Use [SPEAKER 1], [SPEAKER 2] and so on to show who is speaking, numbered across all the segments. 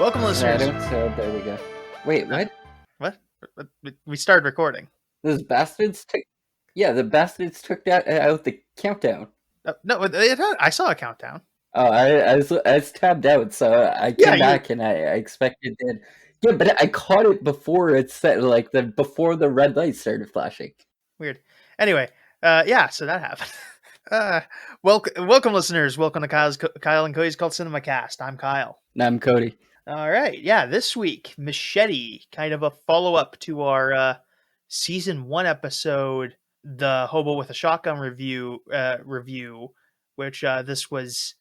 [SPEAKER 1] Welcome, listeners.
[SPEAKER 2] There we go. Wait, what?
[SPEAKER 1] What? We started recording.
[SPEAKER 2] Those bastards took... Yeah, the bastards took that out the countdown.
[SPEAKER 1] No, I saw a countdown.
[SPEAKER 2] Oh, I was tabbed out, so I came back and I expected it. Yeah, but I caught it before it said, before the red light started flashing.
[SPEAKER 1] Weird. Anyway, so that happened. Welcome, listeners. Welcome to Kyle and Cody's Cult Cinema Cast. I'm Kyle.
[SPEAKER 2] And I'm Cody.
[SPEAKER 1] All right, this week, Machete, kind of a follow-up to our Season 1 episode, the Hobo with a Shotgun review, which that was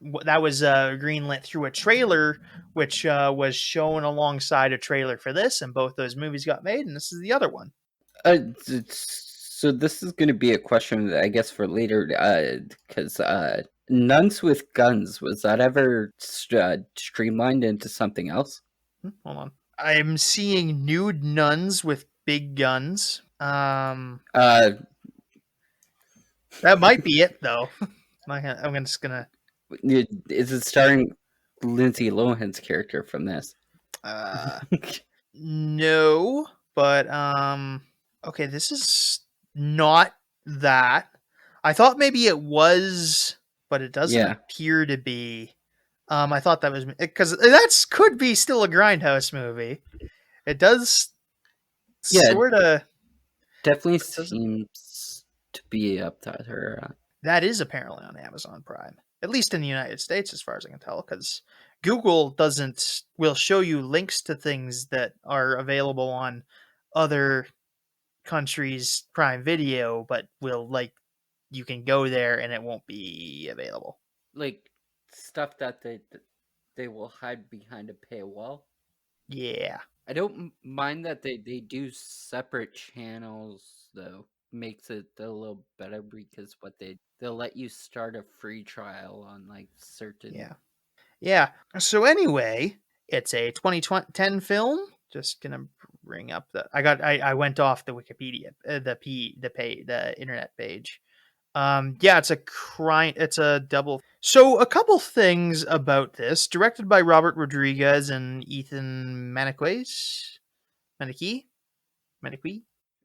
[SPEAKER 1] greenlit through a trailer, which was shown alongside a trailer for this, and both those movies got made, and this is the other one.
[SPEAKER 2] So this is going to be a question, I guess, for later, because Nuns with Guns, was that ever streamlined into something else?
[SPEAKER 1] Hold on. I'm seeing nude nuns with big guns. That might be it, though. I'm just gonna...
[SPEAKER 2] Is it starring Lindsay Lohan's character from this?
[SPEAKER 1] No, but okay, this is not that. I thought maybe it was, but it doesn't appear to be. I thought that was because that could be still a Grindhouse movie. It does, sort of.
[SPEAKER 2] Definitely seems to be up to her.
[SPEAKER 1] That is apparently on Amazon Prime, at least in the United States, as far as I can tell, because Google will show you links to things that are available on other countries' Prime Video, but you can go there and it won't be available.
[SPEAKER 2] Like stuff that they will hide behind a paywall.
[SPEAKER 1] Yeah.
[SPEAKER 2] I don't mind that they do separate channels, though. Makes it a little better because they'll let you start a free trial on certain...
[SPEAKER 1] Yeah. So anyway, it's a 2010 film. Just gonna bring up I went off the Wikipedia, the internet page. It's a double. So a couple things about this. Directed by Robert Rodriguez and Ethan Maniquez. Maniquee?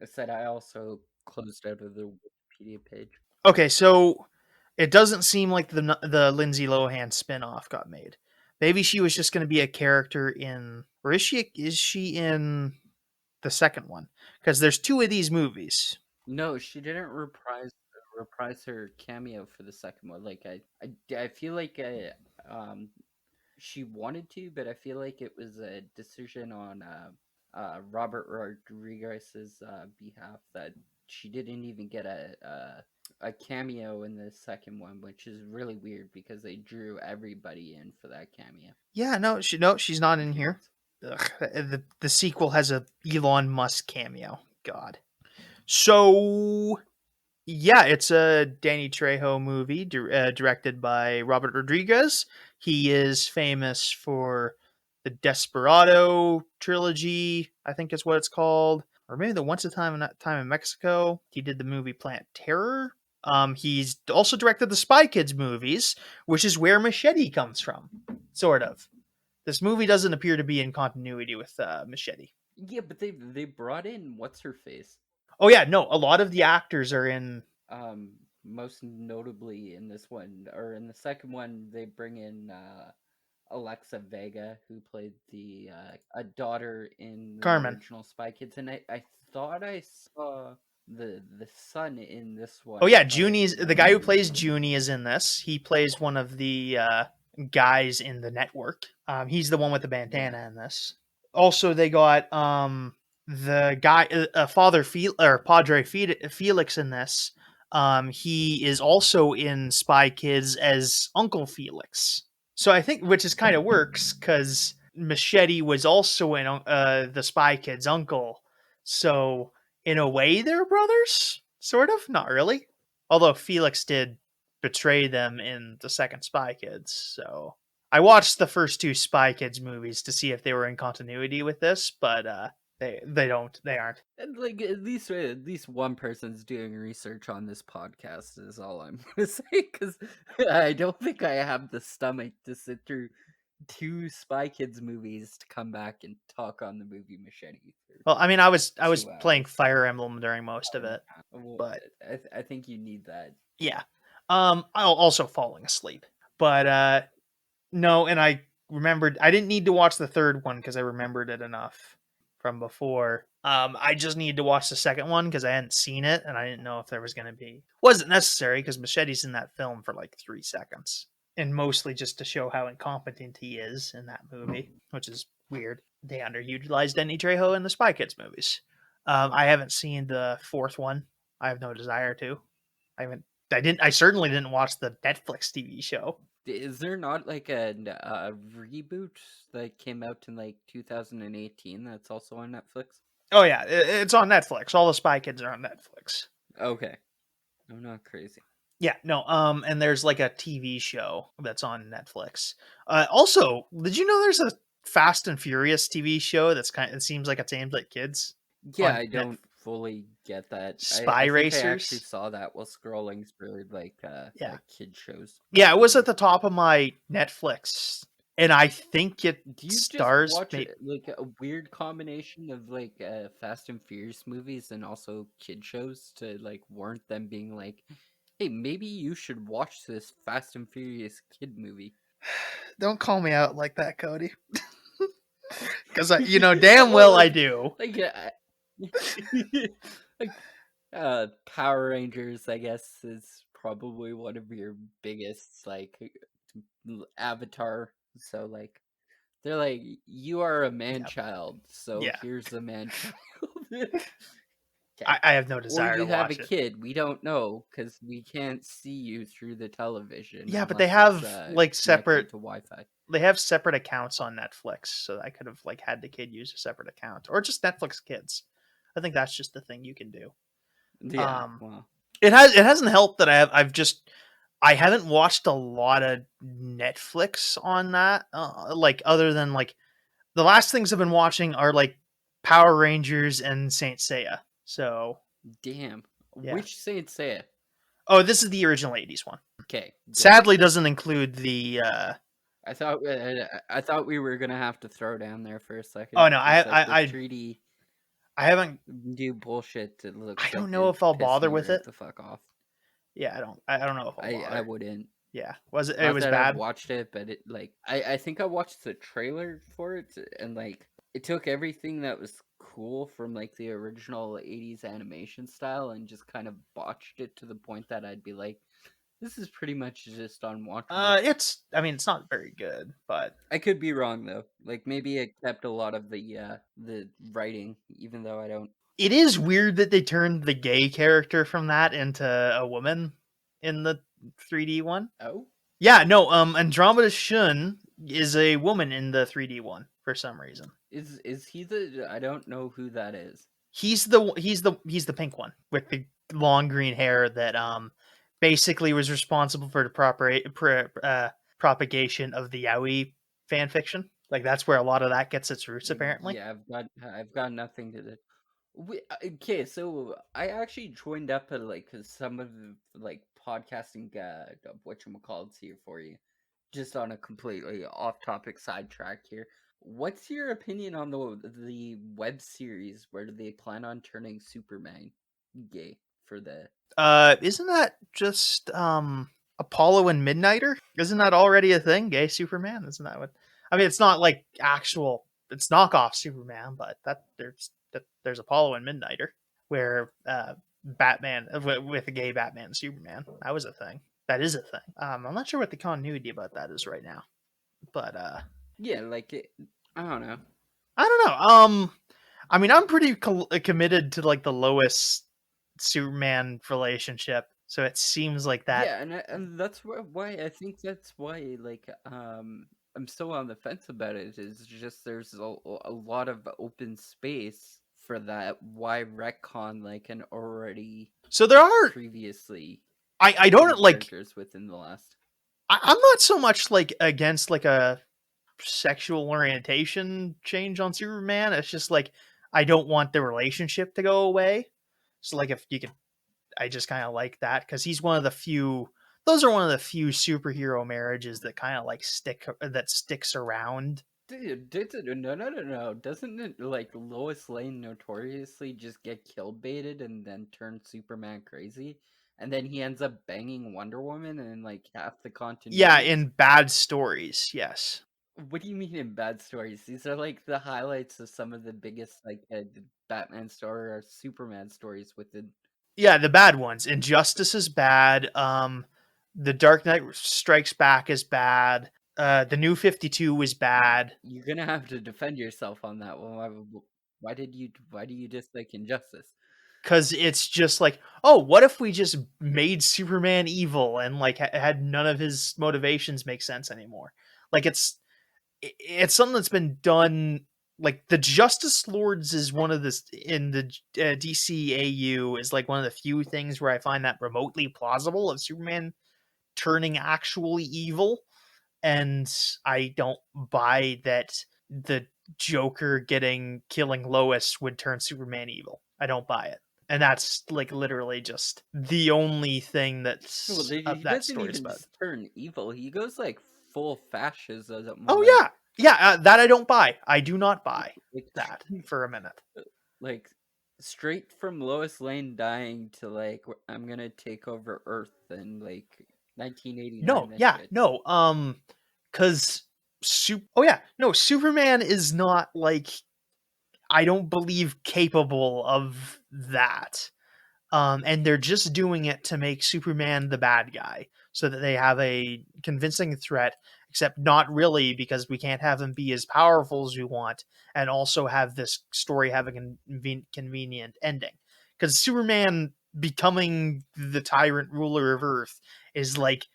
[SPEAKER 2] I said I also closed out of the Wikipedia page.
[SPEAKER 1] Okay, so it doesn't seem like the Lindsay Lohan spin-off got made. Maybe she was just going to be a character in... Or is she in the second one? Because there's two of these movies.
[SPEAKER 2] No, she didn't reprise her cameo for the second one. I feel like she wanted to, but I feel like it was a decision on Robert Rodriguez's behalf that she didn't even get a cameo in the second one, which is really weird because they drew everybody in for that cameo.
[SPEAKER 1] Yeah, she's not in here. Ugh, the sequel has a Elon Musk cameo. God. So, it's a Danny Trejo movie directed by Robert Rodriguez. He is famous for the Desperado trilogy, I think is what it's called. Or maybe the Once a Time in Mexico. He did the movie Planet Terror. He's also directed the Spy Kids movies, which is where Machete comes from, sort of. This movie doesn't appear to be in continuity with Machete.
[SPEAKER 2] Yeah, but they brought in what's-her-face.
[SPEAKER 1] Oh yeah, no, a lot of the actors are in...
[SPEAKER 2] most notably in this one, or in the second one, they bring in Alexa Vega, who played the a daughter in the original Spy Kids, and I thought I saw the son in this one.
[SPEAKER 1] Oh yeah, the guy who plays Junie is in this. He plays one of the guys in the network. He's the one with the bandana in this. Also, they got the guy, Padre Felix in this. He is also in Spy Kids as Uncle Felix. So I think, which is kind of works, because Machete was also in the Spy Kids' uncle. So in a way, they're brothers, sort of. Not really, although Felix did betray them in the second Spy Kids. So I watched the first two Spy Kids movies to see if they were in continuity with this, but they aren't.
[SPEAKER 2] And at least one person's doing research on this podcast is all I'm gonna say, because I don't think I have the stomach to sit through two Spy Kids movies to come back and talk on the movie Machete.
[SPEAKER 1] Well, I mean, I was
[SPEAKER 2] 2
[SPEAKER 1] playing
[SPEAKER 2] hours.
[SPEAKER 1] Fire Emblem during most of it,
[SPEAKER 2] Well,
[SPEAKER 1] but
[SPEAKER 2] I think you need that.
[SPEAKER 1] yeah. I also falling asleep, but no, and I remembered I didn't need to watch the third one because I remembered it enough from before. I just needed to watch the second one because I hadn't seen it and I didn't know if there was going to be. Wasn't necessary because Machete's in that film for like 3 seconds, and mostly just to show how incompetent he is in that movie, which is weird. They underutilized Denny Trejo in the Spy Kids movies. I haven't seen the fourth one. I have no desire to. I haven't. I didn't. I certainly didn't watch the Netflix TV show.
[SPEAKER 2] Is there not like a reboot that came out in like 2018 that's also on Netflix?
[SPEAKER 1] Oh yeah, it's on Netflix. All the Spy Kids are on Netflix.
[SPEAKER 2] Okay, I'm not crazy.
[SPEAKER 1] Yeah, no. And there's like a TV show that's on Netflix. Also, did you know there's a Fast and Furious TV show that's it seems like it's aimed at kids?
[SPEAKER 2] Yeah, I don't fully get that.
[SPEAKER 1] Spy
[SPEAKER 2] I think
[SPEAKER 1] Racers.
[SPEAKER 2] I actually saw that while scrolling through like kid shows.
[SPEAKER 1] Yeah, it was at the top of my Netflix, and I think it
[SPEAKER 2] Do you
[SPEAKER 1] stars
[SPEAKER 2] just watch like a weird combination of like Fast and Furious movies and also kid shows to like warrant them being like, hey, maybe you should watch this Fast and Furious kid movie?
[SPEAKER 1] Don't call me out like that, Cody. Because you know damn well I do.
[SPEAKER 2] Like, like Power Rangers, I guess, is probably one of your biggest like Avatar. So like, they're like, you are a man child, so here's a man child.
[SPEAKER 1] I have no desire
[SPEAKER 2] or you
[SPEAKER 1] to
[SPEAKER 2] have
[SPEAKER 1] watch
[SPEAKER 2] a
[SPEAKER 1] it.
[SPEAKER 2] kid. We don't know because we can't see you through the television.
[SPEAKER 1] Yeah, but they have like separate
[SPEAKER 2] to Wi-Fi.
[SPEAKER 1] They have separate accounts on Netflix, so I could have like had the kid use a separate account or just Netflix Kids. I think that's just the thing you can do.
[SPEAKER 2] Yeah, well,
[SPEAKER 1] it hasn't helped that I haven't watched a lot of Netflix on that. Like other than like the last things I've been watching are like Power Rangers and Saint Seiya. So
[SPEAKER 2] damn, which Saint Seiya?
[SPEAKER 1] Oh, this is the original '80s one.
[SPEAKER 2] Okay,
[SPEAKER 1] sadly doesn't include the.
[SPEAKER 2] I thought we were gonna have to throw down there for a second.
[SPEAKER 1] Oh no, I
[SPEAKER 2] 3D.
[SPEAKER 1] I haven't
[SPEAKER 2] do bullshit that looks.
[SPEAKER 1] I don't know if I'll bother with it.
[SPEAKER 2] The fuck off.
[SPEAKER 1] Yeah, I don't know if I'll bother.
[SPEAKER 2] I wouldn't.
[SPEAKER 1] Yeah, was it? It was bad.
[SPEAKER 2] I watched it, but it like I think I watched the trailer for it, and like it took everything that was cool from like the original '80s animation style and just kind of botched it to the point that I'd be like, this is pretty much just unwatchable.
[SPEAKER 1] It's not very good, but
[SPEAKER 2] I could be wrong though. Like maybe it kept a lot of the writing, even though I don't.
[SPEAKER 1] It is weird that they turned the gay character from that into a woman in the 3D one.
[SPEAKER 2] Oh,
[SPEAKER 1] yeah, no. Andromeda Shun is a woman in the 3D one for some reason.
[SPEAKER 2] Is he the? I don't know who that is.
[SPEAKER 1] He's the pink one with the long green hair that basically was responsible for the proper propagation of the yaoi fan fiction. Like that's where a lot of that gets its roots, apparently.
[SPEAKER 2] Yeah, I've got nothing to do. Okay, so I actually joined up at like some of the like podcasting whatchamacallits here for you, just on a completely off-topic sidetrack here. What's your opinion on the web series where they plan on turning Superman gay for the?
[SPEAKER 1] Isn't that just Apollo and Midnighter? Isn't that already a thing? Gay Superman? Isn't that what? I mean, it's not like actual. It's knockoff Superman, but there's Apollo and Midnighter, where Batman with a gay Batman and Superman. That was a thing. That is a thing. I'm not sure what the continuity about that is right now, but
[SPEAKER 2] yeah, like I don't know.
[SPEAKER 1] I mean, I'm pretty committed to like the Lois Superman relationship, so it seems like that.
[SPEAKER 2] Yeah, and that's why I think that's why like I'm so on the fence about it. Is just there's a lot of open space for that. Why retcon like an already
[SPEAKER 1] so there are
[SPEAKER 2] previously
[SPEAKER 1] I don't like
[SPEAKER 2] characters within the last.
[SPEAKER 1] I'm not so much like against like a sexual orientation change on Superman. It's just like I don't want the relationship to go away. So like if you could, I just kind of like that because he's one of the few those are one of the few superhero marriages that kind of like sticks around.
[SPEAKER 2] Dude, no. Doesn't it, like, Lois Lane notoriously just get kill baited and then turn Superman crazy? And then he ends up banging Wonder Woman in, like, half the
[SPEAKER 1] Yeah,
[SPEAKER 2] continuities?
[SPEAKER 1] in bad stories, yes.
[SPEAKER 2] What do you mean in bad stories? These are, like, the highlights of some of the biggest, like, Batman story or Superman stories within...
[SPEAKER 1] Yeah, the bad ones. Injustice is bad. The Dark Knight Strikes Back is bad. The New 52 is bad.
[SPEAKER 2] You're gonna have to defend yourself on that one. Why do you dislike Injustice?
[SPEAKER 1] Because it's just like, oh, what if we just made Superman evil and like had none of his motivations make sense anymore? Like it's something that's been done. Like the Justice Lords is one of the in the DCAU is like one of the few things where I find that remotely plausible of Superman turning actually evil, and I don't buy that the Joker killing Lois would turn Superman evil. I don't buy it. And that's like literally just the only thing
[SPEAKER 2] Well,
[SPEAKER 1] that's
[SPEAKER 2] he
[SPEAKER 1] that
[SPEAKER 2] doesn't
[SPEAKER 1] story's
[SPEAKER 2] even
[SPEAKER 1] about.
[SPEAKER 2] just turn evil. He goes like full fascism,
[SPEAKER 1] Oh
[SPEAKER 2] like
[SPEAKER 1] yeah, yeah, that I don't buy. I do not buy
[SPEAKER 2] like
[SPEAKER 1] that for a minute.
[SPEAKER 2] like straight from Lois Lane dying to like I'm gonna take over Earth in like 1989
[SPEAKER 1] No,
[SPEAKER 2] and
[SPEAKER 1] yeah,
[SPEAKER 2] shit.
[SPEAKER 1] no, because Superman is not like I don't believe capable of that. And they're just doing it to make Superman the bad guy so that they have a convincing threat, except not really because we can't have him be as powerful as we want and also have this story have a convenient ending. Because Superman becoming the tyrant ruler of Earth is like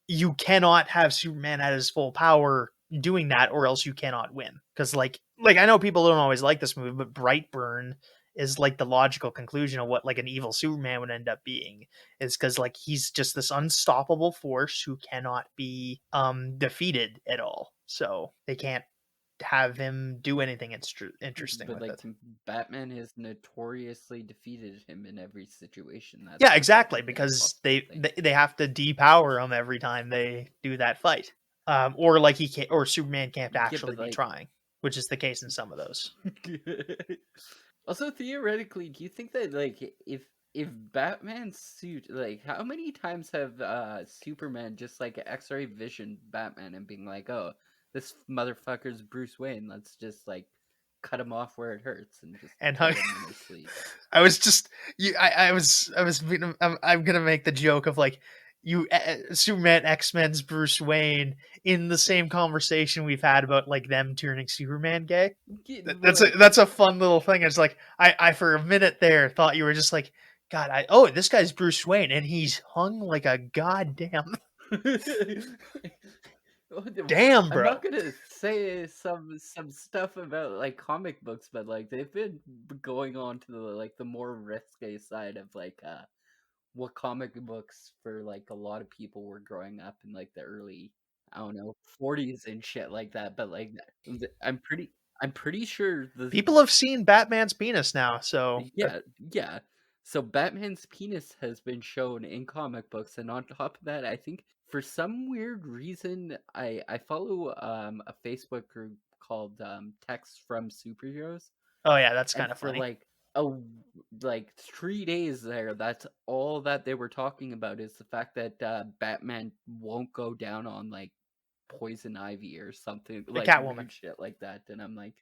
[SPEAKER 1] you cannot have Superman at his full power doing that, or else you cannot win. Because like I know people don't always like this movie, but Brightburn is like the logical conclusion of what like an evil Superman would end up being. Is because like he's just this unstoppable force who cannot be defeated at all. So they can't have him do anything interesting
[SPEAKER 2] But
[SPEAKER 1] with
[SPEAKER 2] like
[SPEAKER 1] it.
[SPEAKER 2] Batman has notoriously defeated him in every situation.
[SPEAKER 1] Yeah,
[SPEAKER 2] That's the
[SPEAKER 1] exactly.
[SPEAKER 2] fucking
[SPEAKER 1] Because
[SPEAKER 2] possible thing.
[SPEAKER 1] they have to depower him every time they do that fight, or like he can't, or Superman can't
[SPEAKER 2] Yeah,
[SPEAKER 1] actually
[SPEAKER 2] but
[SPEAKER 1] be
[SPEAKER 2] like
[SPEAKER 1] trying, which is the case in some of those.
[SPEAKER 2] also, theoretically, do you think that like if Batman's suit, like how many times have Superman just like X-ray vision Batman and being like, "Oh, this motherfucker's Bruce Wayne. Let's just like cut him off where it hurts and just
[SPEAKER 1] And
[SPEAKER 2] kill him in his sleep."
[SPEAKER 1] I was just I'm gonna make the joke of like Superman X-Men's Bruce Wayne in the same conversation we've had about like them turning Superman gay.
[SPEAKER 2] But like,
[SPEAKER 1] That's a fun little thing. It's like I for a minute there thought you were just like, God, this guy's Bruce Wayne and he's hung like a goddamn damn,
[SPEAKER 2] I'm not
[SPEAKER 1] bro.
[SPEAKER 2] gonna say some stuff about like comic books, but like they've been going on to the like the more risque side of like what comic books for like a lot of people were growing up in like the early, I don't know, 40s and shit like that. But like I'm pretty sure the
[SPEAKER 1] People have seen Batman's penis now, so
[SPEAKER 2] yeah, yeah. So Batman's penis has been shown in comic books, and on top of that, I think for some weird reason, I follow a Facebook group called Texts from Superheroes,
[SPEAKER 1] oh yeah, that's
[SPEAKER 2] and
[SPEAKER 1] kind of
[SPEAKER 2] for
[SPEAKER 1] funny.
[SPEAKER 2] like 3 days there, that's all that they were talking about is the fact that Batman won't go down on like poison ivy or something
[SPEAKER 1] The
[SPEAKER 2] like
[SPEAKER 1] Catwoman,
[SPEAKER 2] weird shit like that, and I'm like,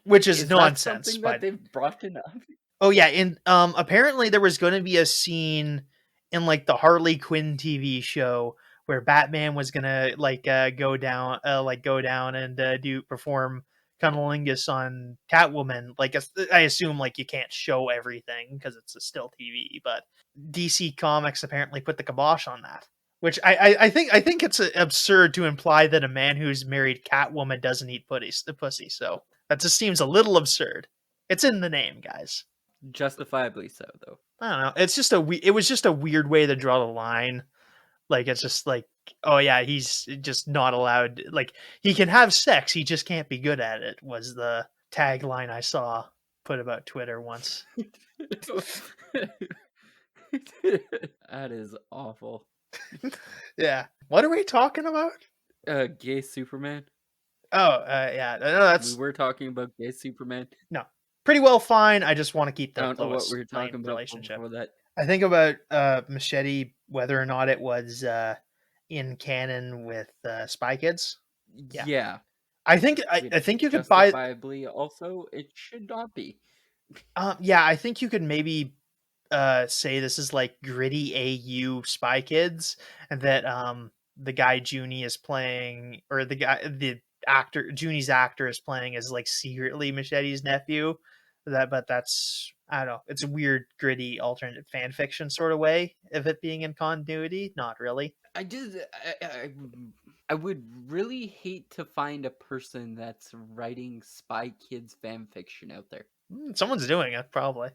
[SPEAKER 1] which is
[SPEAKER 2] is that
[SPEAKER 1] nonsense,
[SPEAKER 2] something that
[SPEAKER 1] but
[SPEAKER 2] they've brought enough?
[SPEAKER 1] oh yeah, in apparently there was going to be a scene in like the Harley Quinn TV show where Batman was going to go down and do perform cunnilingus on Catwoman. Like I assume like you can't show everything because it's a still TV, but DC Comics apparently put the kibosh on that. Which I think it's absurd to imply that a man who's married Catwoman doesn't eat pussy. So that just seems a little absurd. It's in the name, guys.
[SPEAKER 2] Justifiably so, though.
[SPEAKER 1] I don't know. It's just it was just a weird way to draw the line. Like it's just like, oh yeah, he's just not allowed. Like he can have sex, he just can't be good at it. Was the tagline I saw put about Twitter once.
[SPEAKER 2] That is awful.
[SPEAKER 1] Yeah. What are we talking about?
[SPEAKER 2] Gay Superman.
[SPEAKER 1] Oh, yeah. No,
[SPEAKER 2] We
[SPEAKER 1] that's
[SPEAKER 2] were talking about gay Superman.
[SPEAKER 1] no. Pretty well fine. I just want to keep
[SPEAKER 2] I
[SPEAKER 1] the
[SPEAKER 2] don't know what
[SPEAKER 1] Lois
[SPEAKER 2] we were
[SPEAKER 1] Lane
[SPEAKER 2] talking about
[SPEAKER 1] relationship.
[SPEAKER 2] before that.
[SPEAKER 1] I think about Machete, whether or not it was in canon with Spy Kids. Yeah.
[SPEAKER 2] Yeah,
[SPEAKER 1] I think I
[SPEAKER 2] which
[SPEAKER 1] think you could buy
[SPEAKER 2] justifiably also it should not be.
[SPEAKER 1] yeah, I think you could maybe say this is like gritty AU Spy Kids, and that the guy Junie is playing, or the actor Junie's actor is playing, is like secretly Machete's nephew. But that's, I don't know. It's a weird, gritty, alternate fan fiction sort of way of it being in continuity. Not really.
[SPEAKER 2] I just I would really hate to find a person that's writing Spy Kids fan fiction out there.
[SPEAKER 1] Someone's doing it probably.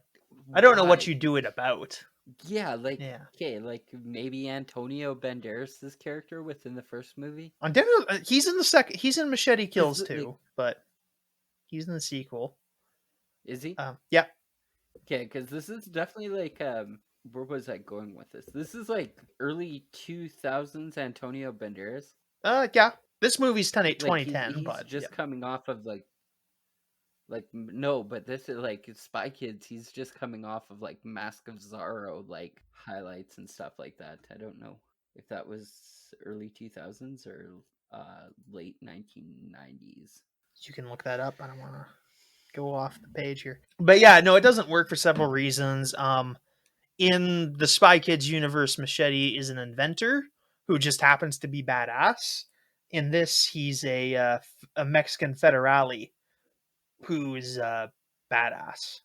[SPEAKER 1] I don't know what
[SPEAKER 2] Why?
[SPEAKER 1] you do it about.
[SPEAKER 2] Yeah, like
[SPEAKER 1] Yeah.
[SPEAKER 2] okay, like maybe Antonio Banderas' character within the first movie.
[SPEAKER 1] On Denver, he's in the second. He's in Machete
[SPEAKER 2] Because
[SPEAKER 1] Kills
[SPEAKER 2] like,
[SPEAKER 1] too, but he's in the sequel.
[SPEAKER 2] is he?
[SPEAKER 1] Yeah.
[SPEAKER 2] Okay, because this is definitely like where was I going with this? This is like early 2000s Antonio Banderas.
[SPEAKER 1] Yeah. This movie's
[SPEAKER 2] Like
[SPEAKER 1] 2010,
[SPEAKER 2] he's
[SPEAKER 1] but yeah.
[SPEAKER 2] just coming off of no, but this is like Spy Kids. He's just coming off of like Mask of Zorro like highlights and stuff like that. I don't know if that was early 2000s or late 1990s.
[SPEAKER 1] You can look that up. I don't want to go off the page here, but yeah, no, it doesn't work for several reasons. In the Spy Kids universe, Machete is an inventor who just happens to be badass. In this, he's a Mexican federale who's badass.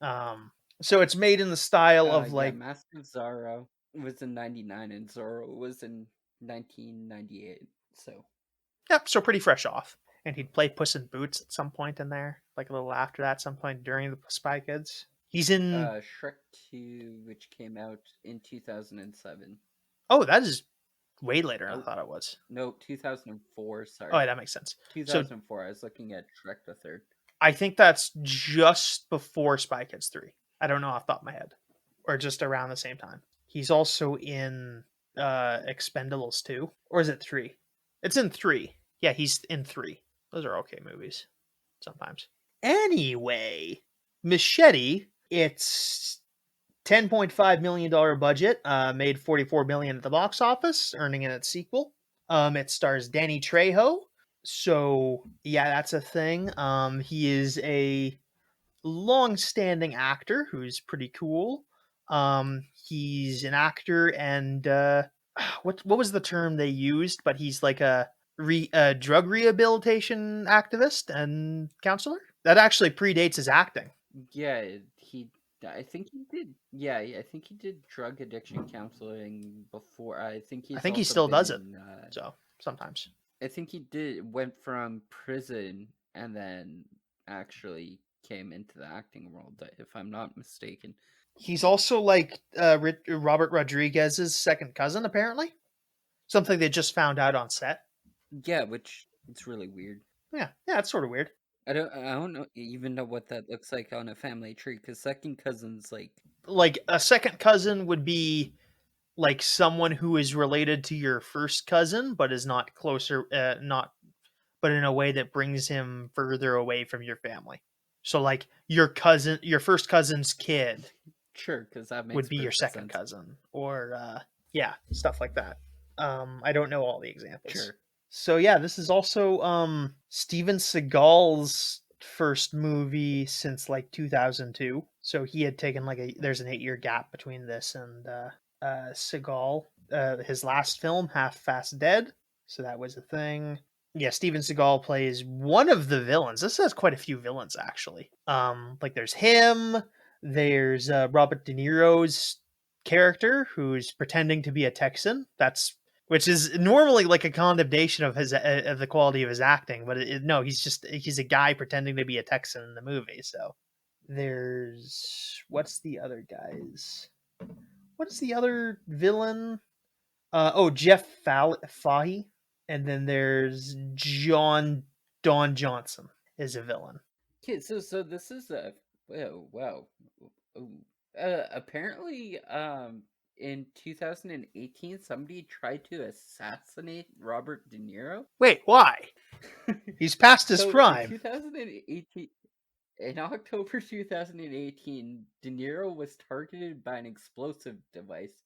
[SPEAKER 1] Um, so it's made in the style of
[SPEAKER 2] Yeah,
[SPEAKER 1] like,
[SPEAKER 2] Mask of Zorro was in 99 and Zorro was in 1998. So,
[SPEAKER 1] yep, so pretty fresh off. And he'd play Puss in Boots at some point in there, like a little after that, some point during the Spy Kids. He's in.
[SPEAKER 2] Shrek 2, which came out in 2007.
[SPEAKER 1] Oh, that is way later than I
[SPEAKER 2] Oh,
[SPEAKER 1] thought it was.
[SPEAKER 2] no, 2004.
[SPEAKER 1] Oh,
[SPEAKER 2] Sorry,
[SPEAKER 1] yeah, that makes sense. So
[SPEAKER 2] 2004. I was looking at Shrek the Third.
[SPEAKER 1] I think that's just before Spy Kids 3. I don't know off the top of my head. Or just around the same time. He's also in Expendables 2. Or is it 3? It's in 3. Yeah, he's in 3. Those are okay movies. Sometimes. Anyway, Machete, it's $10.5 million budget, made $44 million at the box office, earning in its sequel. It stars Danny Trejo. So yeah, that's a thing. He is a long-standing actor who's pretty cool. He's an actor, and what was the term they used? But he's like a drug rehabilitation activist and counselor. That actually predates his acting.
[SPEAKER 2] Yeah, he. I think he did. Yeah, I think he did drug addiction counseling before. I think
[SPEAKER 1] I
[SPEAKER 2] he's
[SPEAKER 1] think he
[SPEAKER 2] also
[SPEAKER 1] still
[SPEAKER 2] been
[SPEAKER 1] does it.
[SPEAKER 2] in.
[SPEAKER 1] So sometimes
[SPEAKER 2] I think he went from prison and then actually came into the acting world, if I'm not mistaken.
[SPEAKER 1] he's also like Robert Rodriguez's second cousin, apparently. Something they just found out on set.
[SPEAKER 2] Yeah, which it's really weird.
[SPEAKER 1] Yeah, it's sort of weird.
[SPEAKER 2] I don't know even know what that looks like on a family tree because second cousins
[SPEAKER 1] Like a second cousin would be like someone who is related to your first cousin, but is not closer, not, but in a way that brings him further away from your family. So like your cousin, your first cousin's kid
[SPEAKER 2] sure, because that
[SPEAKER 1] would
[SPEAKER 2] makes
[SPEAKER 1] be your
[SPEAKER 2] perfect
[SPEAKER 1] second
[SPEAKER 2] sense.
[SPEAKER 1] cousin, or yeah, stuff like that. I don't know all the examples.
[SPEAKER 2] Sure.
[SPEAKER 1] So yeah, this is also Steven Seagal's first movie since like 2002. So he had taken like there's an 8-year gap between this and Seagal. His last film, Half Fast Dead. So that was a thing. Yeah, Steven Seagal plays one of the villains. This has quite a few villains actually. Like there's him. There's Robert De Niro's character who's pretending to be a Texan. Which is normally like a condemnation of his of the quality of his acting, but no, he's a guy pretending to be a Texan in the movie. So there's what's the other guys? What's the other villain? Jeff Fahey, and then there's Don Johnson is a villain.
[SPEAKER 2] Okay, so this is a wow. Apparently, in 2018, somebody tried to assassinate Robert De Niro.
[SPEAKER 1] Wait, why? He's past his
[SPEAKER 2] So
[SPEAKER 1] prime.
[SPEAKER 2] In October 2018, De Niro was targeted by an explosive device.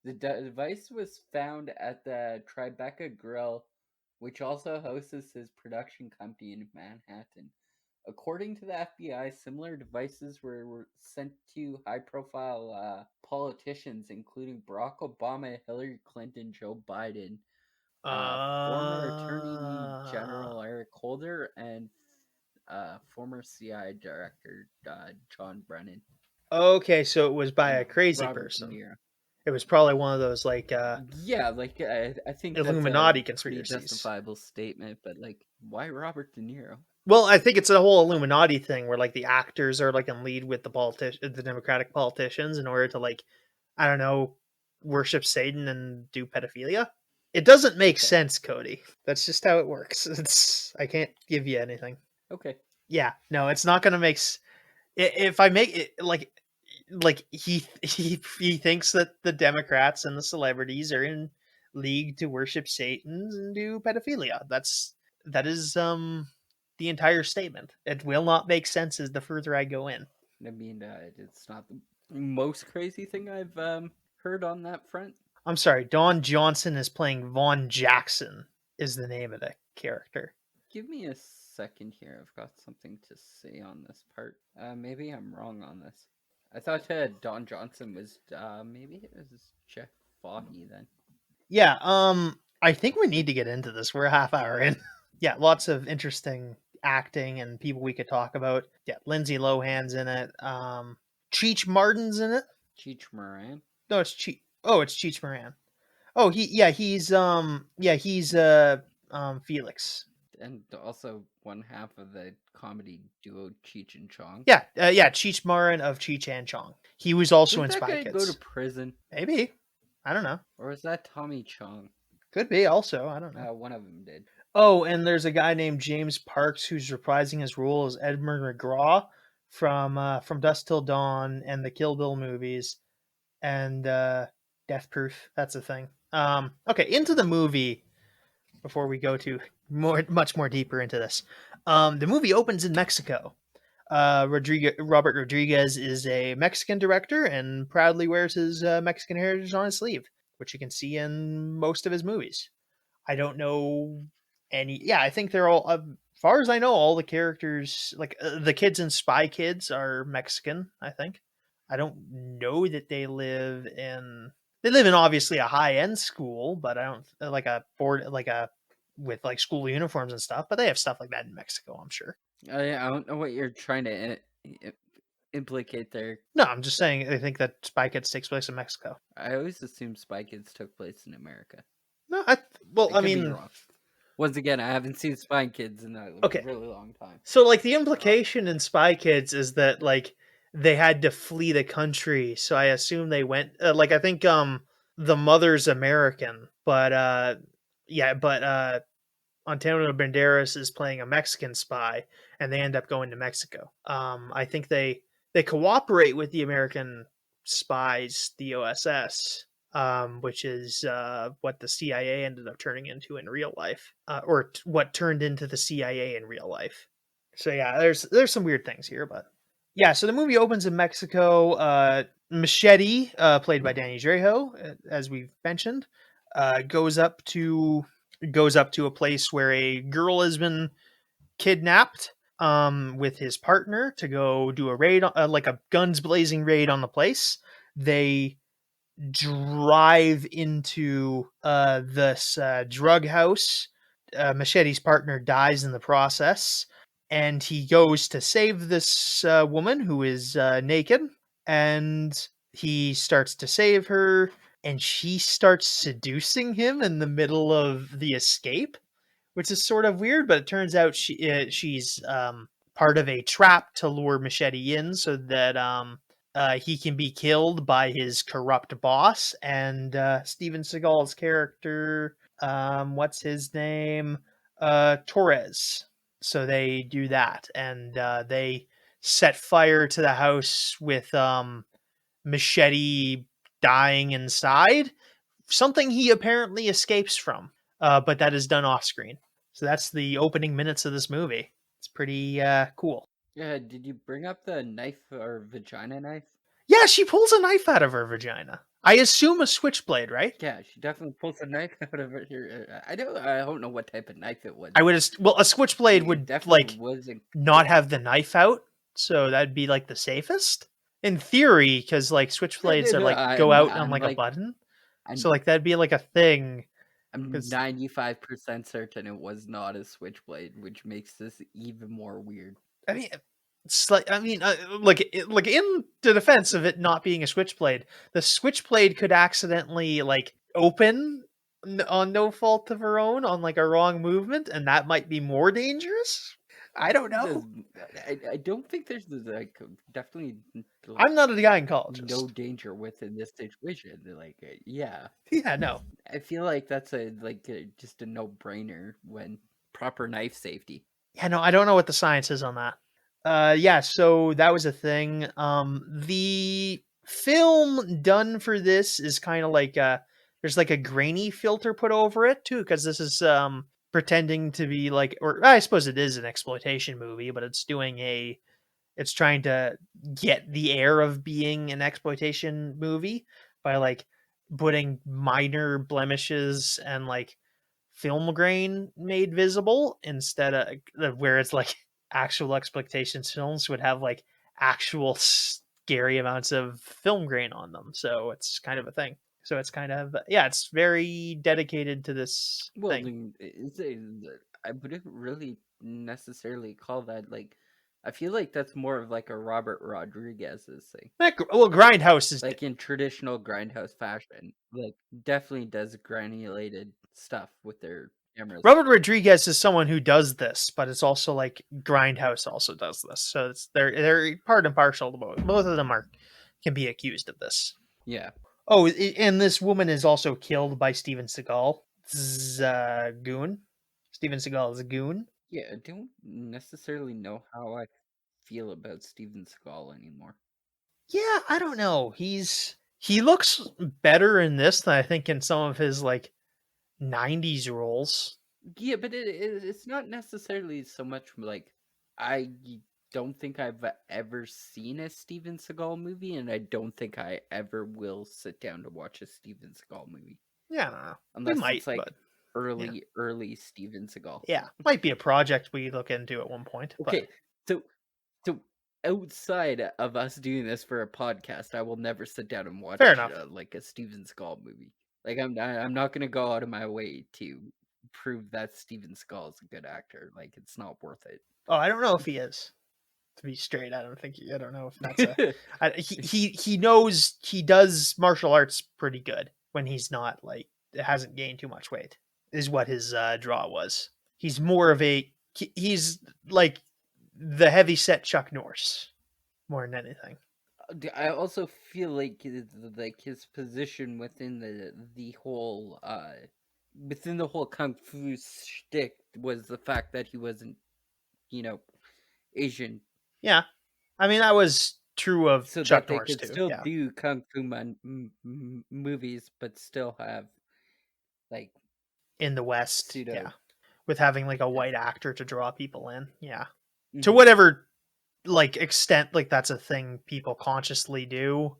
[SPEAKER 2] The device was found at the Tribeca Grill, which also hosts his production company in Manhattan. According to the FBI, similar devices were sent to high-profile politicians, including Barack Obama, Hillary Clinton, Joe Biden, former Attorney General Eric Holder, and former CI Director John Brennan.
[SPEAKER 1] Okay, so it was by
[SPEAKER 2] And
[SPEAKER 1] a crazy
[SPEAKER 2] Robert De
[SPEAKER 1] person.
[SPEAKER 2] Niro.
[SPEAKER 1] It was probably one of those like
[SPEAKER 2] Yeah, like I think that's a
[SPEAKER 1] Illuminati
[SPEAKER 2] pretty
[SPEAKER 1] conspiracies.
[SPEAKER 2] justifiable statement, but like, why Robert De Niro?
[SPEAKER 1] Well, I think it's a whole Illuminati thing where like the actors are like in lead with the Democratic politicians in order to like, I don't know, worship Satan and do pedophilia. It doesn't make sense, Cody. That's just how it works. I can't give you anything.
[SPEAKER 2] Okay.
[SPEAKER 1] Yeah, no, it's not gonna make. If I make it like he thinks that the Democrats and the celebrities are in league to worship Satan and do pedophilia. That is the entire statement. It will not make sense as the further I go in.
[SPEAKER 2] I mean, it's not the most crazy thing I've heard on that front.
[SPEAKER 1] I'm sorry, Don Johnson is playing Vaughn Jackson is the name of the character.
[SPEAKER 2] Give me a second here. I've got something to say on this part. Maybe I'm wrong on this. I thought Don Johnson was maybe it was Jeff Fahey then.
[SPEAKER 1] Yeah, I think we need to get into this. We're a half hour in. Yeah, lots of interesting acting and people we could talk about. Yeah, Lindsay Lohan's in it. Cheech Martin's in it.
[SPEAKER 2] Cheech Moran.
[SPEAKER 1] No, it's Cheech. Oh, it's Cheech Moran. Oh, he's Felix.
[SPEAKER 2] And also one half of the comedy duo Cheech and Chong.
[SPEAKER 1] Yeah, Cheech Marin of Cheech and Chong. He was also
[SPEAKER 2] Didn't
[SPEAKER 1] in
[SPEAKER 2] that
[SPEAKER 1] Spy
[SPEAKER 2] guy
[SPEAKER 1] Kids.
[SPEAKER 2] go to prison?
[SPEAKER 1] Maybe. I don't know.
[SPEAKER 2] Or was that Tommy Chong?
[SPEAKER 1] Could be also. I don't know.
[SPEAKER 2] One of them did.
[SPEAKER 1] Oh, and there's a guy named James Parks who's reprising his role as Edmund McGraw from Dusk Till Dawn and the Kill Bill movies and Death Proof. That's a thing. Okay, into the movie before we go to much more deeper into this. The movie opens in Mexico. Robert Rodriguez is a Mexican director and proudly wears his Mexican heritage on his sleeve, which you can see in most of his movies. I don't know any. Yeah, I think they're all. As far as I know, all the characters, like the kids in Spy Kids, are Mexican. I think. I don't know that they live in. They live in obviously a high end school, but I don't like a board like a with like school uniforms and stuff. But they have stuff like that in Mexico, I'm sure.
[SPEAKER 2] I don't know what you're trying to implicate there.
[SPEAKER 1] No, I'm just saying I think that Spy Kids takes place in Mexico.
[SPEAKER 2] I always assumed Spy Kids took place in America.
[SPEAKER 1] No, I mean,
[SPEAKER 2] once again, I haven't seen Spy Kids in a really long time.
[SPEAKER 1] So, like, the implication in Spy Kids is that like they had to flee the country. So I assume they went. I think the mother's American, but Antonio Banderas is playing a Mexican spy, and they end up going to Mexico. I think they cooperate with the American spies, the OSS, which is what the CIA ended up turning into in real life, or what turned into the CIA in real life. So yeah, there's some weird things here, but yeah. So the movie opens in Mexico. Machete, played by Danny Trejo, as we've mentioned, goes up to a place where a girl has been kidnapped with his partner to go do a raid, like a guns blazing raid on the place. They drive into this drug house. Machete's partner dies in the process, and he goes to save this woman who is naked, and he starts to save her, and she starts seducing him in the middle of the escape, which is sort of weird, but it turns out she's part of a trap to lure Machete in so that he can be killed by his corrupt boss. And Steven Seagal's character, what's his name? Torres. So they do that, and they set fire to the house with Machete dying inside, something he apparently escapes from, but that is done off screen. So that's the opening minutes of this movie. It's pretty cool.
[SPEAKER 2] Yeah, did you bring up the knife or vagina knife?
[SPEAKER 1] Yeah, she pulls a knife out of her vagina. I assume a switchblade, right?
[SPEAKER 2] Yeah, she definitely pulls a knife out of her. I don't know what type of knife it was.
[SPEAKER 1] I would well, a switchblade
[SPEAKER 2] It
[SPEAKER 1] would
[SPEAKER 2] definitely
[SPEAKER 1] like
[SPEAKER 2] wasn't.
[SPEAKER 1] not have the knife out, so that'd be like the safest in theory, because like switchblades are like go out on
[SPEAKER 2] I'm
[SPEAKER 1] like a
[SPEAKER 2] like,
[SPEAKER 1] button,
[SPEAKER 2] I'm
[SPEAKER 1] so like that'd be like a thing.
[SPEAKER 2] I'm
[SPEAKER 1] Because
[SPEAKER 2] 95% certain it was not a switchblade, which makes this even more weird.
[SPEAKER 1] I mean, it's like like in the defense of it not being a switchblade, the switchblade could accidentally like open on no fault of her own on like a wrong movement, and that might be more dangerous. I don't know.
[SPEAKER 2] I don't think there's like definitely
[SPEAKER 1] I'm not a
[SPEAKER 2] no
[SPEAKER 1] gynecologist.
[SPEAKER 2] danger within this situation. Like, yeah,
[SPEAKER 1] Yeah, no.
[SPEAKER 2] I feel like that's just a no brainer when proper knife safety.
[SPEAKER 1] Yeah, no, I don't know what the science is on that. Yeah, so that was a thing. The film done for this is kind of like there's like a grainy filter put over it too, because this is pretending to be like, or I suppose it is an exploitation movie, but it's trying to get the air of being an exploitation movie by like putting minor blemishes and like film grain made visible instead of where it's like actual exploitation films would have like actual scary amounts of film grain on them. So it's kind of a thing. So it's kind of yeah, it's very dedicated to this
[SPEAKER 2] Well,
[SPEAKER 1] thing.
[SPEAKER 2] I wouldn't really necessarily call that like. I feel like that's more of like a Robert Rodriguez's thing.
[SPEAKER 1] Well, Grindhouse is
[SPEAKER 2] Like in traditional grindhouse fashion, like definitely does granulated stuff with their cameras.
[SPEAKER 1] Robert Rodriguez is someone who does this, but it's also like Grindhouse also does this. So it's they're part and parcel to both. Both of them are can be accused of this.
[SPEAKER 2] Yeah.
[SPEAKER 1] Oh, and this woman is also killed by Steven Seagal. Goon. Steven Seagal is a goon.
[SPEAKER 2] Yeah, I don't necessarily know how I feel about Steven Seagal anymore.
[SPEAKER 1] Yeah, I don't know. He looks better in this than I think in some of his like '90s roles.
[SPEAKER 2] Yeah, but it's not necessarily so much like I don't think I've ever seen a Steven Seagal movie, and I don't think I ever will sit down to watch a Steven Seagal movie.
[SPEAKER 1] Yeah, I don't know. We
[SPEAKER 2] Unless
[SPEAKER 1] might,
[SPEAKER 2] it's like
[SPEAKER 1] but yeah,
[SPEAKER 2] early Steven Seagal.
[SPEAKER 1] yeah, might be a project we look into at one point.
[SPEAKER 2] Okay, so so outside of us doing this for a podcast, I will never sit down and watch
[SPEAKER 1] Fair enough.
[SPEAKER 2] like a Steven Seagal movie. Like I'm not gonna go out of my way to prove that Steven Seagal is a good actor. Like it's not worth
[SPEAKER 1] Oh, I don't know if he is. To be straight, I don't think I don't know if that's a.
[SPEAKER 2] it.
[SPEAKER 1] He knows he does martial arts pretty good when he's not like hasn't gained too much weight. Is what his draw was. He's more of a he's like the heavy set Chuck Norris more than anything.
[SPEAKER 2] I also feel like his position within the whole kung fu shtick was the fact that he wasn't, you know, Asian,
[SPEAKER 1] Yeah, I mean that was true of
[SPEAKER 2] so
[SPEAKER 1] Chuck
[SPEAKER 2] that they
[SPEAKER 1] Norris
[SPEAKER 2] could
[SPEAKER 1] too.
[SPEAKER 2] still
[SPEAKER 1] Yeah,
[SPEAKER 2] do kung fu movies, but still have like
[SPEAKER 1] in the West, yeah,
[SPEAKER 2] pseudo.
[SPEAKER 1] with having like a
[SPEAKER 2] Yeah.
[SPEAKER 1] white actor to draw people in. Yeah, to
[SPEAKER 2] Mhm.
[SPEAKER 1] whatever like extent like that's a thing people consciously do.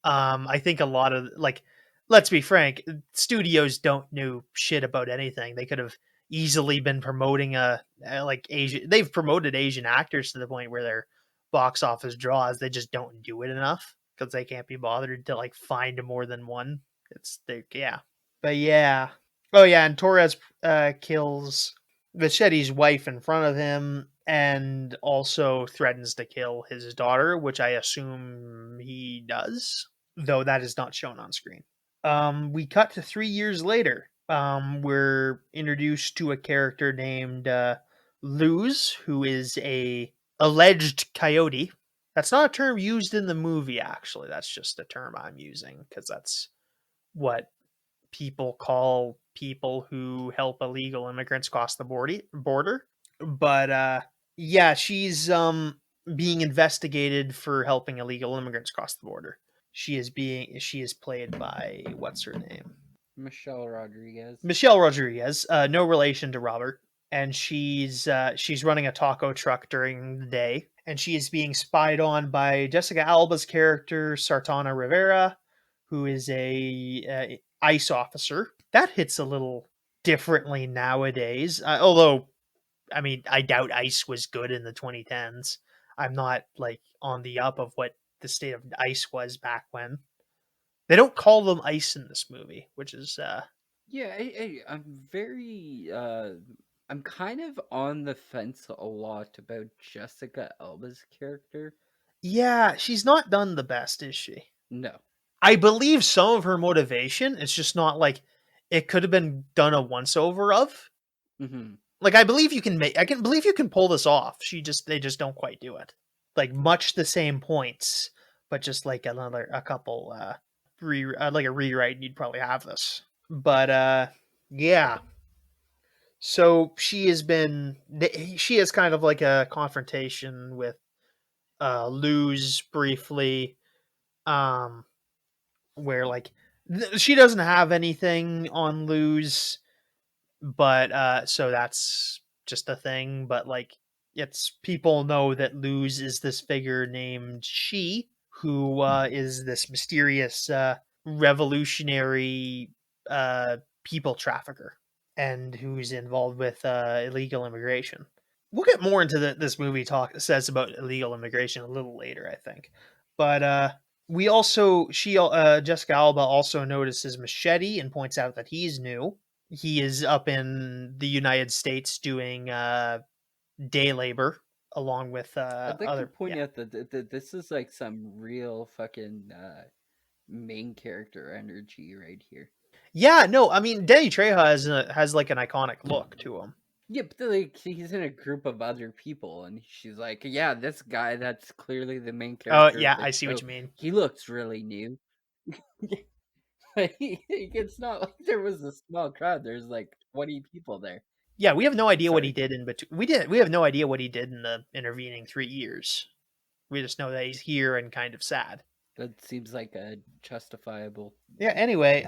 [SPEAKER 1] I think a lot of like let's be frank, studios don't know shit about anything. They could have easily been promoting a like Asian they've promoted Asian actors to the point where their box office draws, they just don't do it enough because they can't be bothered to like find more than one. It's they yeah. But yeah. Oh yeah, and Torres kills Machete's wife in front of him and also threatens to kill his daughter, which I assume he does, though that is not shown on screen. We cut to 3 years later. We're introduced to a character named Luz, who is a alleged coyote. That's not a term used in the movie, actually. That's just a term I'm using because that's what people call people who help illegal immigrants cross the border. But yeah, she's being investigated for helping illegal immigrants cross the border. She is played by, what's her name?
[SPEAKER 2] Michelle Rodriguez.
[SPEAKER 1] Michelle Rodriguez, no relation to Robert, and she's running a taco truck during the day, and she is being spied on by Jessica Alba's character Sartana Rivera, who is a ICE officer. That hits a little differently nowadays, although I mean I doubt ICE was good in the 2010s. I'm not like on the up of what the state of ICE was back when. They don't call them ICE in this movie, which is
[SPEAKER 2] Yeah, I'm very I'm kind of on the fence a lot about Jessica Alba's character.
[SPEAKER 1] yeah, she's not done the best, is she?
[SPEAKER 2] No.
[SPEAKER 1] I believe some of her motivation. It's just not like it could have been done a once over of.
[SPEAKER 2] Hmm.
[SPEAKER 1] Like I can believe you can pull this off. They just don't quite do it. Like much the same points, but just like a couple like a rewrite, you'd probably have this. But yeah. So she has kind of like a confrontation with Luz briefly, um where like she doesn't have anything on Luz, but so that's just a thing. But like, it's people know that Luz is this figure named She, who is this mysterious revolutionary people trafficker, and who's involved with illegal immigration. We'll get more into this movie talk says about illegal immigration a little later, I think. But we also Jessica Alba also notices Machete and points out that he's new. He is up in the United States doing day labor along with
[SPEAKER 2] I'd like to
[SPEAKER 1] other.
[SPEAKER 2] point
[SPEAKER 1] Yeah,
[SPEAKER 2] out that this is like some real fucking main character energy right here.
[SPEAKER 1] yeah. No, I mean Danny Trejo has like an iconic look to him.
[SPEAKER 2] Yeah, but like he's in a group of other people, and she's like, "Yeah, this guy that's clearly the main
[SPEAKER 1] Oh
[SPEAKER 2] character of
[SPEAKER 1] yeah,
[SPEAKER 2] the
[SPEAKER 1] I see what
[SPEAKER 2] show.
[SPEAKER 1] you mean.
[SPEAKER 2] He looks really new." Like, it's not like there was a small crowd. There's like 20 people there.
[SPEAKER 1] Yeah, we have no idea what he
[SPEAKER 2] Sorry,
[SPEAKER 1] did in between. We have no idea what he did in the intervening 3 years. We just know that he's here and kind of sad.
[SPEAKER 2] that seems like a justifiable.
[SPEAKER 1] Yeah, anyway,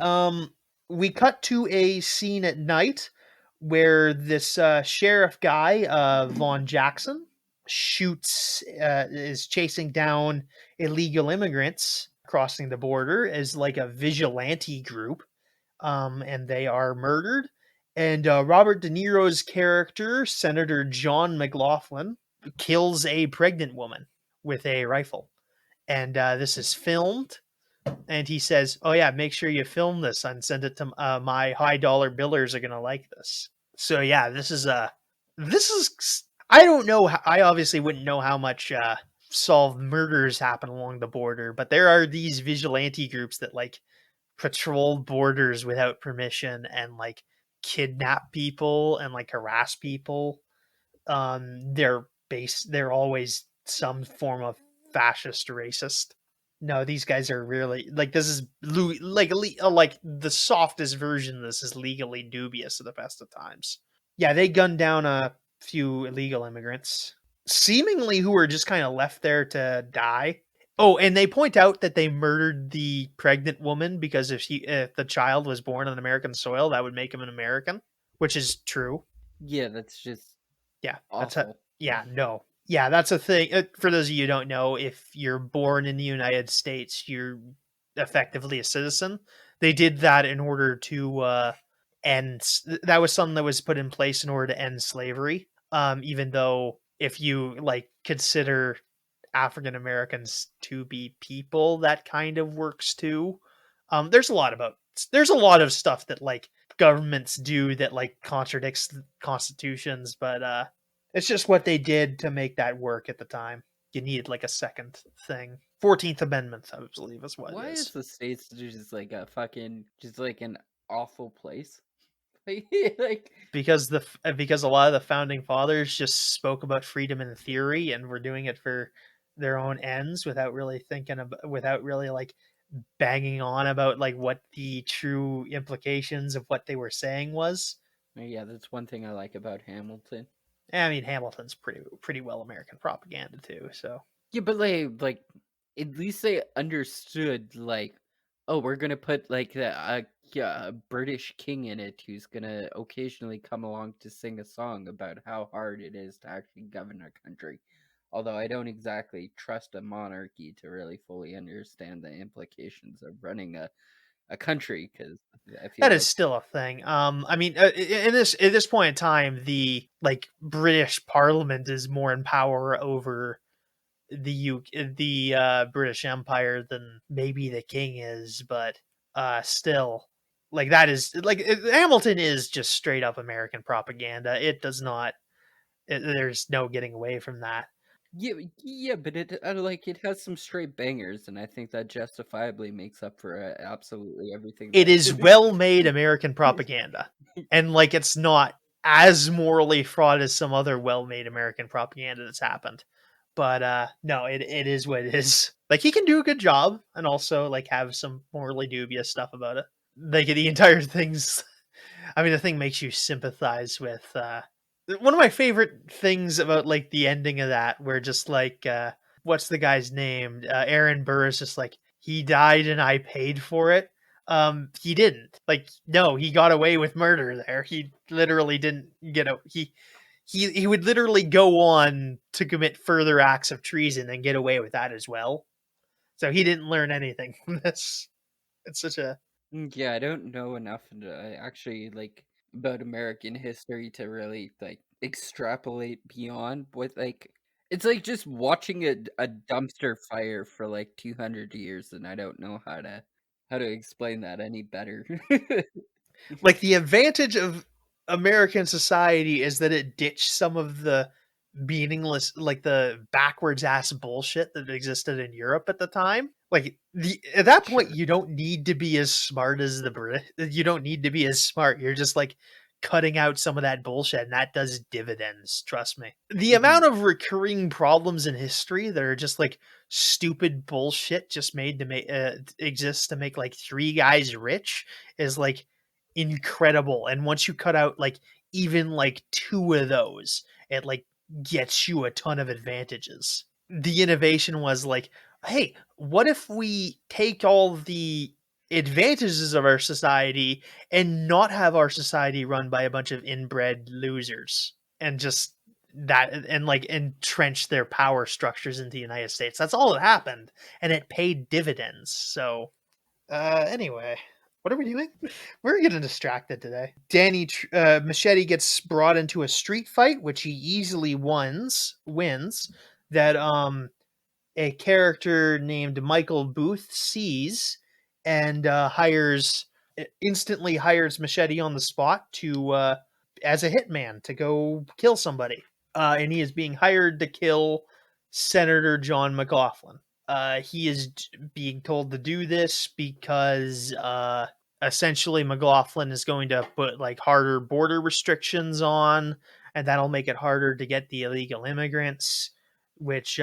[SPEAKER 1] we cut to a scene at night where this sheriff guy, Vaughn Jackson, is chasing down illegal immigrants crossing the border as like a vigilante group, and they are murdered. And Robert De Niro's character, Senator John McLaughlin, kills a pregnant woman with a rifle. And this is filmed, and he says, "Oh yeah, make sure you film this and send it to my high dollar billers are gonna like this." So yeah, this is I don't know. I obviously wouldn't know how much solved murders happen along the border, but there are these vigilante groups that like patrol borders without permission and like kidnap people and like harass people. They're always some form of fascist racist. No, these guys are really like this is like the softest version of this is legally dubious at the best of times. Yeah, they gunned down a few illegal immigrants, seemingly who were just kind of left there to die. Oh, and they point out that they murdered the pregnant woman because if the child was born on American soil, that would make him an American, which is true.
[SPEAKER 2] Yeah, that's just
[SPEAKER 1] Yeah,
[SPEAKER 2] awful.
[SPEAKER 1] no. Yeah, that's a thing. For those of you who don't know, if you're born in the United States, you're effectively a citizen. They did that in order to end. That was something that was put in place in order to end slavery. Even though if you like consider African Americans to be people, that kind of works too. There's a lot of stuff that like governments do that like contradicts constitutions, but it's just what they did to make that work at the time. You needed like a second thing. 14th Amendment, I believe, is what it
[SPEAKER 2] Why is
[SPEAKER 1] is.
[SPEAKER 2] the states just like a fucking just like an awful place? Like
[SPEAKER 1] Because a lot of the founding fathers just spoke about freedom in theory and were doing it for their own ends without really without really like banging on about like what the true implications of what they were saying was.
[SPEAKER 2] yeah, that's one thing I like about Hamilton.
[SPEAKER 1] I mean, Hamilton's pretty well American propaganda too. So
[SPEAKER 2] Yeah, but like at least they understood, like, oh, we're gonna put like a British king in it who's gonna occasionally come along to sing a song about how hard it is to actually govern a country. Although I don't exactly trust a monarchy to really fully understand the implications of running a country, because I feel
[SPEAKER 1] That is
[SPEAKER 2] like
[SPEAKER 1] still a thing. I mean, in this at this point in time, the like British Parliament is more in power over the British Empire than maybe the king is, but still, like that is like Hamilton is just straight up American propaganda. It does not. There's no getting away from that.
[SPEAKER 2] yeah, but it like it has some straight bangers, and I think that justifiably makes up for absolutely everything
[SPEAKER 1] It
[SPEAKER 2] that.
[SPEAKER 1] is well made American propaganda, and like it's not as morally fraught as some other well made American propaganda that's happened. But no, it is what it is. Like he can do a good job, and also like have some morally dubious stuff about it. Like the entire thing's I mean, the thing makes you sympathize with. One of my favorite things about like the ending of that, where just like, what's the guy's name? Aaron Burr is just like, he died and I paid for it. He didn't. Like, no, he got away with murder there. He literally didn't get a he would literally go on to commit further acts of treason and get away with that as well. So he didn't learn anything from this. It's such a
[SPEAKER 2] Yeah, I don't know enough actually like about American history to really like extrapolate beyond what like it's like just watching a dumpster fire for like 200 years, and I don't know how to explain that any better.
[SPEAKER 1] like the advantage of American society is that it ditched some of the meaningless, like the backwards ass bullshit that existed in Europe at the time. Like the at that point,
[SPEAKER 2] Sure.
[SPEAKER 1] you don't need to be as smart as the Brit. You don't need to be as smart. You're just like cutting out some of that bullshit, and that does dividends. Trust me. The
[SPEAKER 2] Mhm.
[SPEAKER 1] amount of recurring problems in history that are just like stupid bullshit, just made to make exist to make like three guys rich, is like incredible. And once you cut out like even like two of those, it like gets you a ton of advantages. The innovation was like, hey, what if we take all the advantages of our society and not have our society run by a bunch of inbred losers and just that and like entrench their power structures into the United States. That's all that happened, and it paid dividends. So anyway, what are we doing? We're getting distracted today. Machete gets brought into a street fight, which he easily wins. That a character named Michael Booth sees and instantly hires Machete on the spot to as a hitman to go kill somebody. And he is being hired to kill Senator John McLaughlin. He is being told to do this because essentially McLaughlin is going to put like harder border restrictions on, and that'll make it harder to get the illegal immigrants, which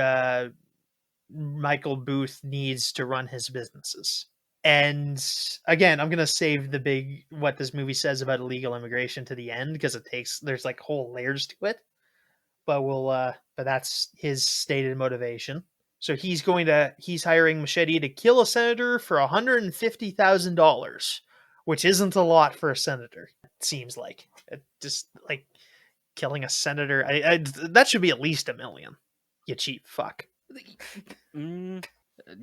[SPEAKER 1] Michael Booth needs to run his businesses. And again, I'm gonna save the big what this movie says about illegal immigration to the end because there's like whole layers to it. But that's his stated motivation. So he's hiring Machete to kill a senator for $150,000, which isn't a lot for a senator. It seems like it just like killing a senator. That should be at least $1 million. You cheap fuck.
[SPEAKER 2] Mm,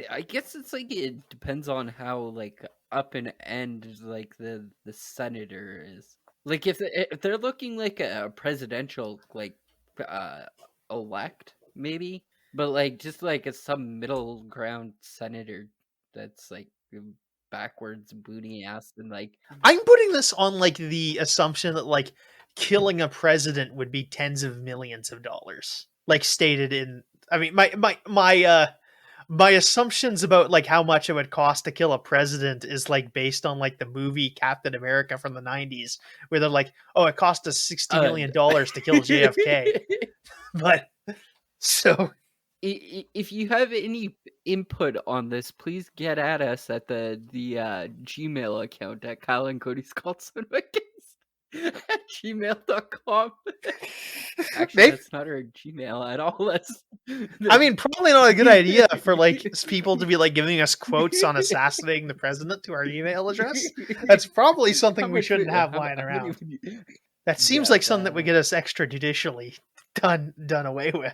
[SPEAKER 2] I guess it's like it depends on how like up and end like the senator is. Like if they're looking like a presidential like uh elect maybe, but like just like some middle ground senator that's like backwards booty ass and like
[SPEAKER 1] I'm putting this on like the assumption that like killing a president would be tens of millions of dollars, like stated in. I mean, my assumptions about like how much it would cost to kill a president is like based on like the movie Captain America from the '90s, where they're like, "Oh, it cost us
[SPEAKER 2] uh
[SPEAKER 1] $60 million to kill JFK." But so
[SPEAKER 2] if you have any input on this, please get at us at the Gmail account at Kyle and Cody's Called Cinema Cast. at gmail.com. Actually,
[SPEAKER 1] Maybe,
[SPEAKER 2] that's not our Gmail at all. That's
[SPEAKER 1] I mean, probably not a good idea for like people to be like giving us quotes on assassinating the president to our email address. That's probably
[SPEAKER 2] how
[SPEAKER 1] something we
[SPEAKER 2] much would
[SPEAKER 1] shouldn't have
[SPEAKER 2] how,
[SPEAKER 1] lying
[SPEAKER 2] how many
[SPEAKER 1] around.
[SPEAKER 2] would you,
[SPEAKER 1] That seems
[SPEAKER 2] yeah,
[SPEAKER 1] like something that would
[SPEAKER 2] that
[SPEAKER 1] get us extrajudicially done away with.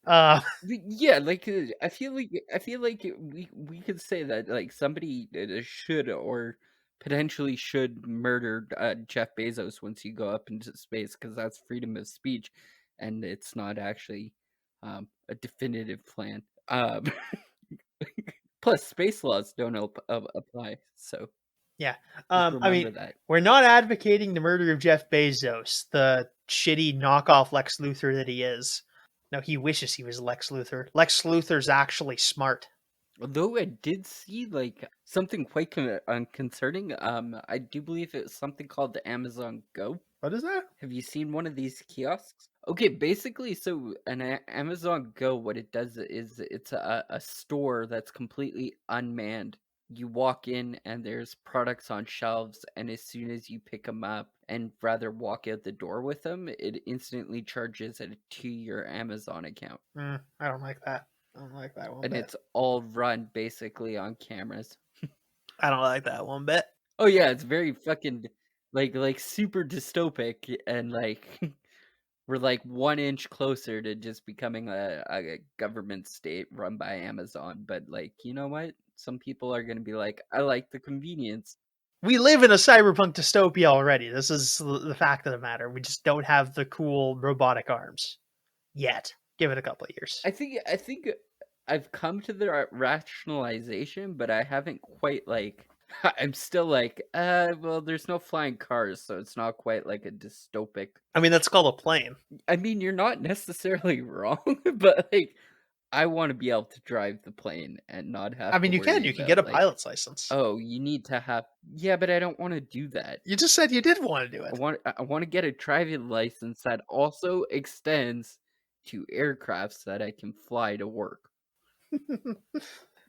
[SPEAKER 2] yeah, like I feel like we could say that like somebody should or potentially should murder Jeff Bezos once you go up into space, because that's freedom of speech, and it's not actually a definitive plan. Plus, space laws don't apply, so
[SPEAKER 1] Yeah.
[SPEAKER 2] just
[SPEAKER 1] I
[SPEAKER 2] remember
[SPEAKER 1] mean,
[SPEAKER 2] that.
[SPEAKER 1] we're not advocating the murder of Jeff Bezos, the shitty knockoff Lex Luthor that he is. No, he wishes he was Lex Luthor. Lex Luthor's actually smart.
[SPEAKER 2] Although I did see like something quite concerning. I do believe it's something called the Amazon Go.
[SPEAKER 1] What is that?
[SPEAKER 2] Have you seen one of these kiosks? Okay, basically, so an Amazon Go, what it does is it's a store that's completely unmanned. You walk in and there's products on shelves, and as soon as you pick them up and rather walk out the door with them, it instantly charges it to your Amazon account.
[SPEAKER 1] I don't like that. I don't like that one
[SPEAKER 2] And
[SPEAKER 1] bit.
[SPEAKER 2] it's all run basically on cameras.
[SPEAKER 1] I don't like that one bit.
[SPEAKER 2] Oh yeah, it's very fucking like super dystopic, and like we're like 1 inch closer to just becoming a government state run by Amazon. But like, you know what? Some people are gonna be like, I like the convenience.
[SPEAKER 1] We live in a cyberpunk dystopia already. This is the fact of the matter. We just don't have the cool robotic arms yet. Give it a couple of years.
[SPEAKER 2] I think I've come to the rationalization, but I haven't quite like I'm still like, well, there's no flying cars, so it's not quite like a dystopic.
[SPEAKER 1] I mean, that's called a plane.
[SPEAKER 2] I mean, you're not necessarily wrong, but like, I want to be able to drive the plane and not
[SPEAKER 1] I
[SPEAKER 2] have to
[SPEAKER 1] mean, you can.
[SPEAKER 2] worry
[SPEAKER 1] You can get a
[SPEAKER 2] about like,
[SPEAKER 1] pilot's license.
[SPEAKER 2] oh, you need to have. Yeah, but I don't want to do that.
[SPEAKER 1] You just said you did want to do
[SPEAKER 2] I
[SPEAKER 1] it.
[SPEAKER 2] want I want to get a driving license that also extends to aircrafts that I can fly to work.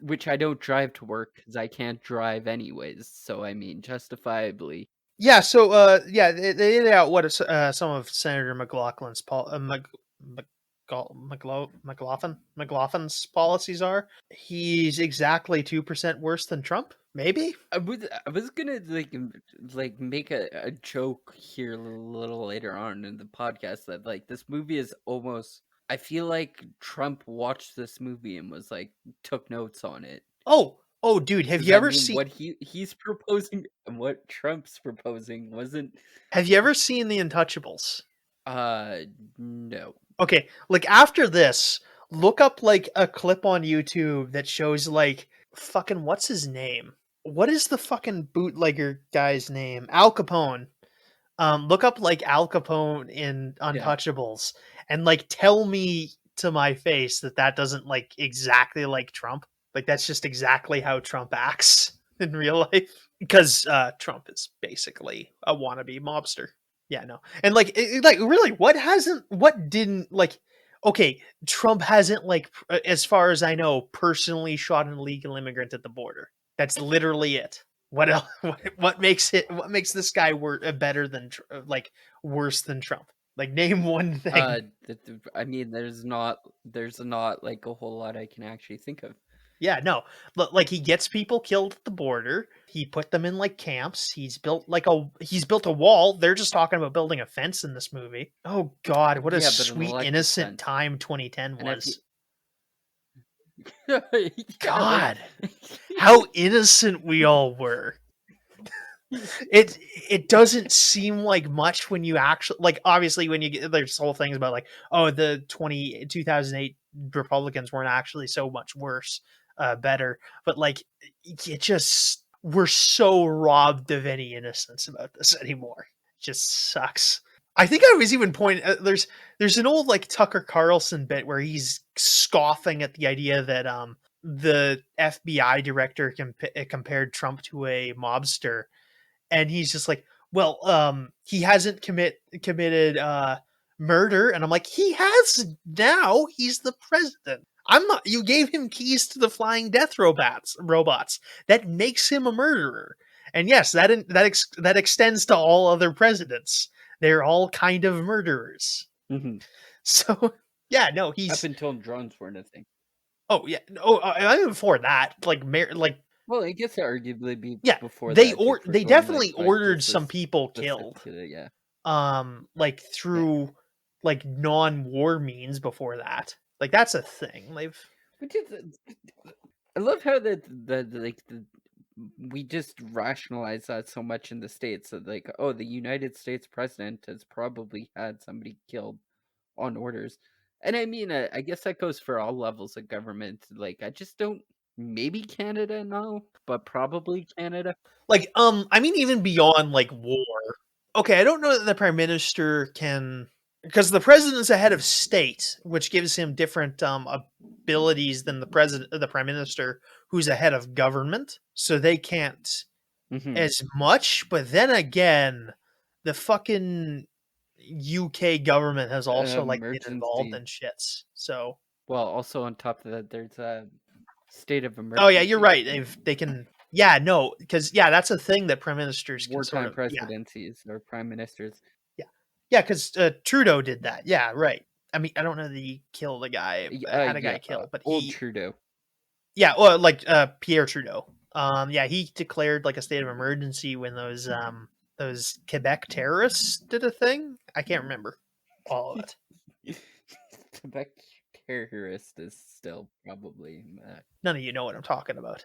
[SPEAKER 2] Which I don't drive to work because I can't drive anyways. So I mean, justifiably.
[SPEAKER 1] Yeah. So, they laid out what some of Senator McLaughlin's McLaughlin's policies are. He's exactly 2% worse than Trump. Maybe.
[SPEAKER 2] I was gonna like make a joke here a little later on in the podcast that like this movie is almost. I feel like Trump watched this movie and was like took notes on it.
[SPEAKER 1] Oh, dude, have
[SPEAKER 2] 'Cause
[SPEAKER 1] you
[SPEAKER 2] I
[SPEAKER 1] ever
[SPEAKER 2] mean,
[SPEAKER 1] seen?
[SPEAKER 2] what he's proposing and what Trump's proposing wasn't.
[SPEAKER 1] Have you ever seen The Untouchables?
[SPEAKER 2] No.
[SPEAKER 1] Okay, like after this, look up like a clip on YouTube that shows like fucking what's his name? What is the fucking bootlegger guy's name? Al Capone. Look up like Al Capone in
[SPEAKER 2] Yeah.
[SPEAKER 1] Untouchables and like tell me to my face that that doesn't like exactly like Trump. Like that's just exactly how Trump acts in real life because Trump is basically a wannabe mobster. Yeah, no. And like really what didn't like okay, Trump hasn't like as far as I know personally shot an illegal immigrant at the border. That's literally it. What else? What makes it? What makes this guy better than like worse than Trump? Like name one thing.
[SPEAKER 2] I mean, there's not like a whole lot I can actually think of.
[SPEAKER 1] Yeah, no. Like he gets people killed at the border. He put them in like camps. He's built a wall. They're just talking about building a fence in this movie. Oh God, what a
[SPEAKER 2] Yeah, but an
[SPEAKER 1] sweet
[SPEAKER 2] electric
[SPEAKER 1] innocent
[SPEAKER 2] fence.
[SPEAKER 1] time 2010
[SPEAKER 2] And if
[SPEAKER 1] was.
[SPEAKER 2] yeah,
[SPEAKER 1] God,
[SPEAKER 2] like
[SPEAKER 1] how innocent we all were. It doesn't seem like much when you actually like obviously when you get there's whole things about like oh the 2008 Republicans weren't actually so much worse better but like it just we're so robbed of any innocence about this anymore. It just sucks. I think I was even pointing there's an old like Tucker Carlson bit where he's scoffing at the idea that the FBI director compared Trump to a mobster and he's just like, well, he hasn't committed murder, and I'm like, he has now. He's the president. I'm not. You gave him keys to the flying death robots. That makes him a murderer. And yes, that extends to all other presidents. They're all kind of murderers.
[SPEAKER 2] Mm-hmm.
[SPEAKER 1] So yeah, no,
[SPEAKER 2] Up
[SPEAKER 1] he's
[SPEAKER 2] until drones weren't a thing.
[SPEAKER 1] oh yeah, oh even before that, like
[SPEAKER 2] Well, I guess arguably be
[SPEAKER 1] yeah,
[SPEAKER 2] before
[SPEAKER 1] they
[SPEAKER 2] that if we're
[SPEAKER 1] they
[SPEAKER 2] going like
[SPEAKER 1] definitely
[SPEAKER 2] by
[SPEAKER 1] ordered
[SPEAKER 2] just
[SPEAKER 1] some people killed,
[SPEAKER 2] specifically, yeah.
[SPEAKER 1] like
[SPEAKER 2] Yeah.
[SPEAKER 1] through like non-war means before that. Like that's a thing. They've
[SPEAKER 2] Which is, I love how we just rationalize that so much in the States that like, oh, the United States president has probably had somebody killed on orders. And I mean, I guess that goes for all levels of government. Like, I just don't. Maybe Canada, no, but probably Canada.
[SPEAKER 1] like I mean even beyond like war. Okay, I don't know that the prime minister can because the president's a head of state, which gives him different abilities than the prime minister, who's a head of government. So they can't
[SPEAKER 2] Mm-hmm.
[SPEAKER 1] as much. But then again, the fucking UK government has also like been involved
[SPEAKER 2] Emergency.
[SPEAKER 1] in shits. So
[SPEAKER 2] Well, also on top of that, there's a state of
[SPEAKER 1] oh yeah, you're
[SPEAKER 2] emergency.
[SPEAKER 1] right. They can yeah no because yeah that's a thing that prime ministers can sort
[SPEAKER 2] Wartime
[SPEAKER 1] of yeah
[SPEAKER 2] presidencies or prime ministers.
[SPEAKER 1] yeah yeah because Trudeau did that. Yeah, right. I mean, I don't know that he killed a guy, had a guy
[SPEAKER 2] Yeah,
[SPEAKER 1] killed, but
[SPEAKER 2] old
[SPEAKER 1] he
[SPEAKER 2] Trudeau.
[SPEAKER 1] yeah, well, like Pierre Trudeau. Yeah, he declared like a state of emergency when those Quebec terrorists did a thing. I can't remember all of it.
[SPEAKER 2] Quebec terrorist is still probably
[SPEAKER 1] None of you know what I'm talking about.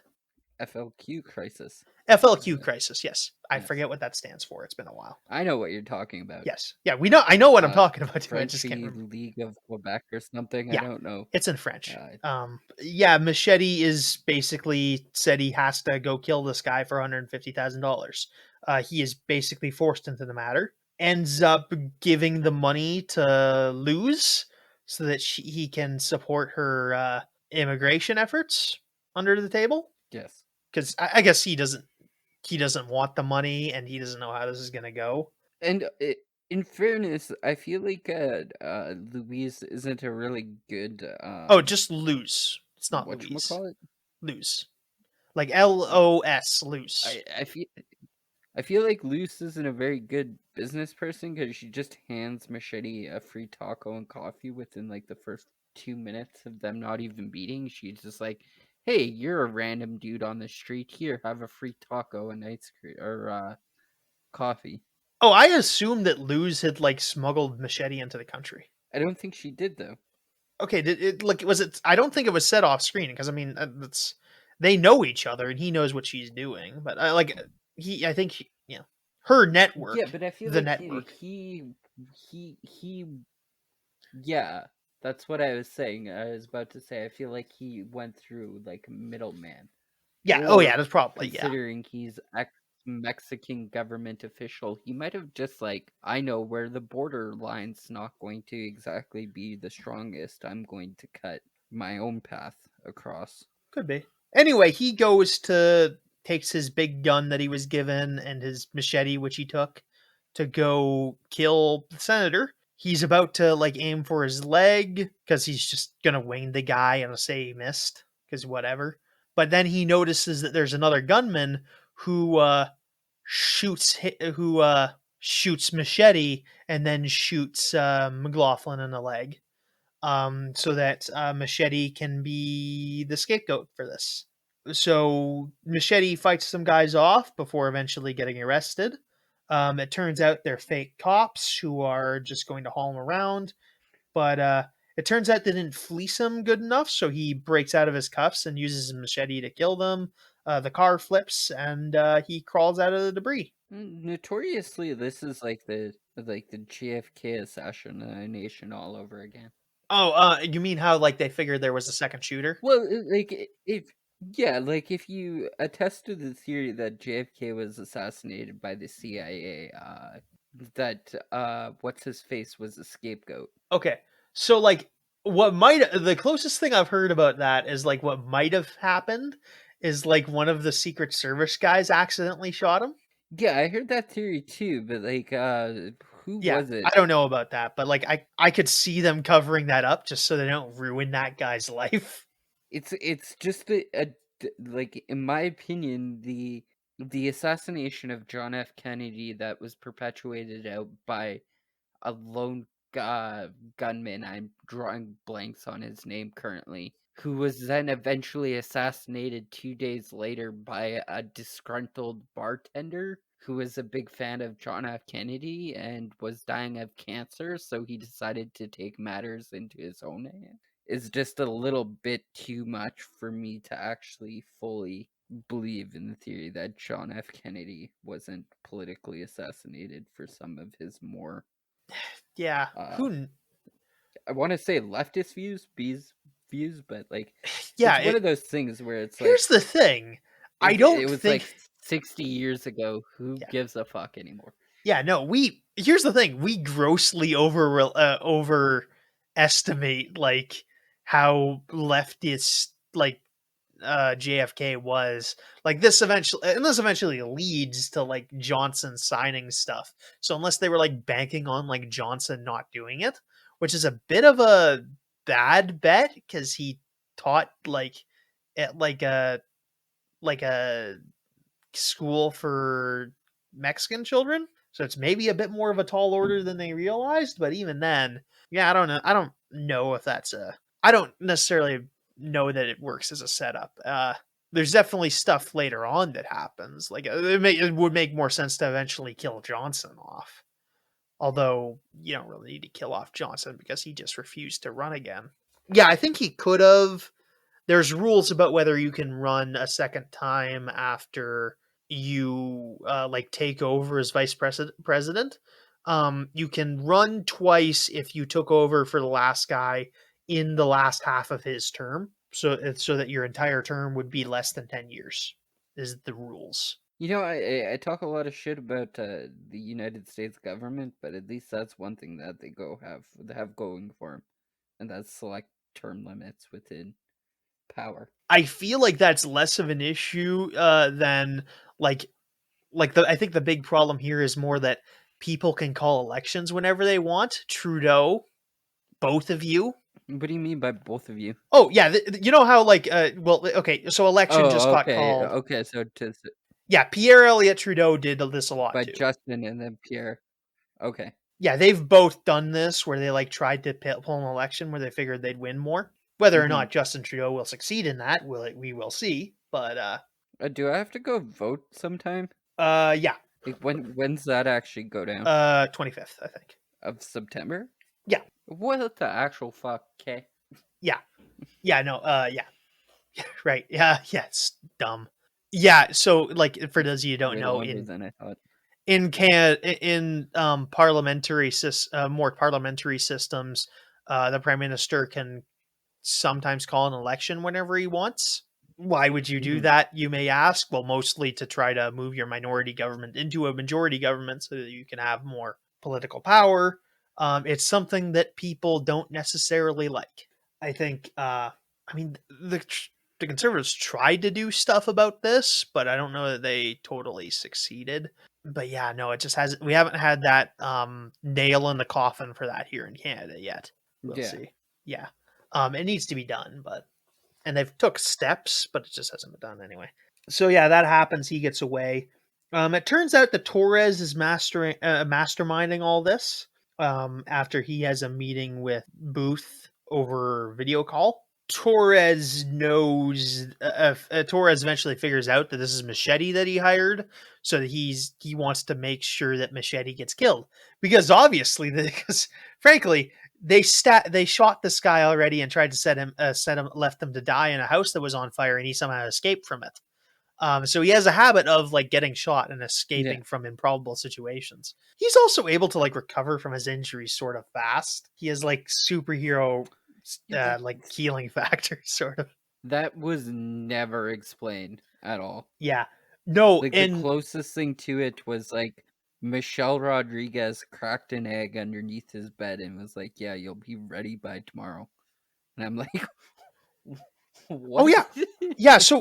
[SPEAKER 2] FLQ crisis.
[SPEAKER 1] FLQ crisis. Yes, I
[SPEAKER 2] Yes.
[SPEAKER 1] forget what that stands for. It's been a while.
[SPEAKER 2] I know what you're talking about.
[SPEAKER 1] Yes, yeah, we know. I know what I'm talking about. Too. I just can't
[SPEAKER 2] Frenchy
[SPEAKER 1] remember.
[SPEAKER 2] League of Quebec or something. I
[SPEAKER 1] Yeah,
[SPEAKER 2] don't know.
[SPEAKER 1] it's in French. Yeah, Machete is basically said he has to go kill this guy for $150,000. He is basically forced into the matter. Ends up giving the money to Luz so that he can support her immigration efforts under the table.
[SPEAKER 2] Yes,
[SPEAKER 1] Because I guess he doesn't want the money and he doesn't know how this is gonna go.
[SPEAKER 2] and in fairness, I feel like Louise isn't a really good.
[SPEAKER 1] Oh, just Luz. It's not Louise.
[SPEAKER 2] Whatchamacallit?
[SPEAKER 1] Luz. Like LOS, Luz.
[SPEAKER 2] I feel like Luce isn't a very good business person because she just hands Machete a free taco and coffee within like the first 2 minutes of them not even meeting. She's just like, "Hey, you're a random dude on the street. Here, have a free taco and ice cream or coffee."
[SPEAKER 1] Oh, I assumed that Luz had like smuggled Machete into the country.
[SPEAKER 2] I don't think she did though.
[SPEAKER 1] Okay, did it like was it? I don't think it was said off screen because I mean it's they know each other and he knows what she's doing. But I think you know her network.
[SPEAKER 2] Yeah, but I feel
[SPEAKER 1] the
[SPEAKER 2] like
[SPEAKER 1] network.
[SPEAKER 2] he yeah, that's what I was saying. I was about to say I feel like he went through like a middleman.
[SPEAKER 1] Yeah. Oh yeah,
[SPEAKER 2] Or
[SPEAKER 1] that's probably
[SPEAKER 2] considering he's ex-Mexican government official, he might have just like, I know where the border line's not going to exactly be the strongest. I'm going to cut my own path across.
[SPEAKER 1] Could be. Anyway, he takes his big gun that he was given and his machete, which he took, to go kill the senator. He's about to like aim for his leg because he's just gonna wing the guy and say he missed because whatever. But then he notices that there's another gunman who shoots Machete and then shoots McLaughlin in the leg, so that Machete can be the scapegoat for this. So Machete fights some guys off before eventually getting arrested. It turns out they're fake cops who are just going to haul him around, but it turns out they didn't fleece him good enough, so he breaks out of his cuffs and uses his machete to kill them. The car flips and he crawls out of the debris.
[SPEAKER 2] Notoriously, this is like the JFK assassination all over again.
[SPEAKER 1] Oh, you mean how like they figured there was a second shooter?
[SPEAKER 2] Well, if you attest to the theory that JFK was assassinated by the CIA, that what's his face was a scapegoat.
[SPEAKER 1] Okay, so like the closest thing I've heard about that is like what might have happened is like one of the Secret Service guys accidentally shot him.
[SPEAKER 2] Yeah, I heard that theory too, but like, who was it?
[SPEAKER 1] I don't know about that, but like I could see them covering that up just so they don't ruin that guy's life.
[SPEAKER 2] It's just like, in my opinion, The assassination of John F. Kennedy that was perpetuated out by a lone gunman, I'm drawing blanks on his name currently, who was then eventually assassinated 2 days later by a disgruntled bartender who was a big fan of John F. Kennedy and was dying of cancer, so he decided to take matters into his own hand, is just a little bit too much for me to actually fully believe in the theory that John F. Kennedy wasn't politically assassinated for some of his more
[SPEAKER 1] Yeah,
[SPEAKER 2] I want to say leftist views, but like
[SPEAKER 1] yeah,
[SPEAKER 2] it's one of those things where it's
[SPEAKER 1] here's
[SPEAKER 2] like
[SPEAKER 1] the thing. I
[SPEAKER 2] it
[SPEAKER 1] don't
[SPEAKER 2] was
[SPEAKER 1] think
[SPEAKER 2] like 60 years ago. Who
[SPEAKER 1] yeah.
[SPEAKER 2] gives a fuck anymore?
[SPEAKER 1] Yeah, no, here's the thing. We grossly overestimate like how leftist like JFK was. Like this eventually leads to like Johnson signing stuff. So unless they were like banking on like Johnson not doing it, which is a bit of a bad bet because he taught like at like a school for Mexican children. So it's maybe a bit more of a tall order than they realized, but even then, yeah, I don't know. I don't know if that's a. I don't necessarily know that it works as a setup. There's definitely stuff later on that happens. Like it would make more sense to eventually kill Johnson off. Although you don't really need to kill off Johnson because he just refused to run again. Yeah, I think he could have. There's rules about whether you can run a second time after you like take over as vice president. You can run twice if you took over for the last guy in the last half of his term, so that your entire term would be less than 10 years is the rules.
[SPEAKER 2] You know, I talk a lot of shit about the United States government, but at least that's one thing that they have going for them, and that's select term limits within power.
[SPEAKER 1] I feel like that's less of an issue than like I think the big problem here is more that people can call elections whenever they want. Trudeau, both of you.
[SPEAKER 2] What do you mean by both of you?
[SPEAKER 1] Oh yeah, you know how like well okay, so election just
[SPEAKER 2] Oh,
[SPEAKER 1] got
[SPEAKER 2] okay,
[SPEAKER 1] called.
[SPEAKER 2] okay. So
[SPEAKER 1] Yeah, Pierre Elliott Trudeau did this a lot
[SPEAKER 2] by
[SPEAKER 1] too.
[SPEAKER 2] Justin and then Pierre. Okay.
[SPEAKER 1] Yeah, they've both done this where they like tried to pull an election where they figured they'd win more. Whether or
[SPEAKER 2] Mm-hmm.
[SPEAKER 1] not Justin Trudeau will succeed in that, we will see. But
[SPEAKER 2] Do I have to go vote sometime?
[SPEAKER 1] yeah,
[SPEAKER 2] Like when's that actually go down?
[SPEAKER 1] 25th, I think.
[SPEAKER 2] Of September?
[SPEAKER 1] Yeah.
[SPEAKER 2] What the actual fuck? Okay.
[SPEAKER 1] Yeah. Yeah, no, yeah. Right. Yeah, yeah, it's dumb. Yeah, so like for those of you who don't
[SPEAKER 2] Way
[SPEAKER 1] know,
[SPEAKER 2] longer than I thought.
[SPEAKER 1] in Canada, in more parliamentary systems, the prime minister can sometimes call an election whenever he wants. Why would you do that, you may ask? Well, mostly to try to move your minority government into a majority government so that you can have more political power. It's something that people don't necessarily like. I think. I mean, the Conservatives tried to do stuff about this, but I don't know that they totally succeeded. But yeah, no, it just has. We haven't had that nail in the coffin for that here in Canada yet. We'll see. Yeah, it needs to be done, and they've took steps, but it just hasn't been done anyway. So yeah, that happens. He gets away. It turns out that Torres is masterminding all this. After he has a meeting with Booth over video call, Torres knows. Torres eventually figures out that this is Machete that he hired, so that he wants to make sure that Machete gets killed because obviously, because frankly, they shot this guy already and tried to left him to die in a house that was on fire, and he somehow escaped from it. So he has a habit of like getting shot and escaping from improbable situations. He's also able to like recover from his injuries sort of fast. He has like superhero like healing factor sort of.
[SPEAKER 2] That was never explained at all.
[SPEAKER 1] Yeah. No,
[SPEAKER 2] like the closest thing to it was like Michelle Rodriguez cracked an egg underneath his bed and was like, "Yeah, you'll be ready by tomorrow." And I'm like, "What?"
[SPEAKER 1] Oh yeah, yeah. So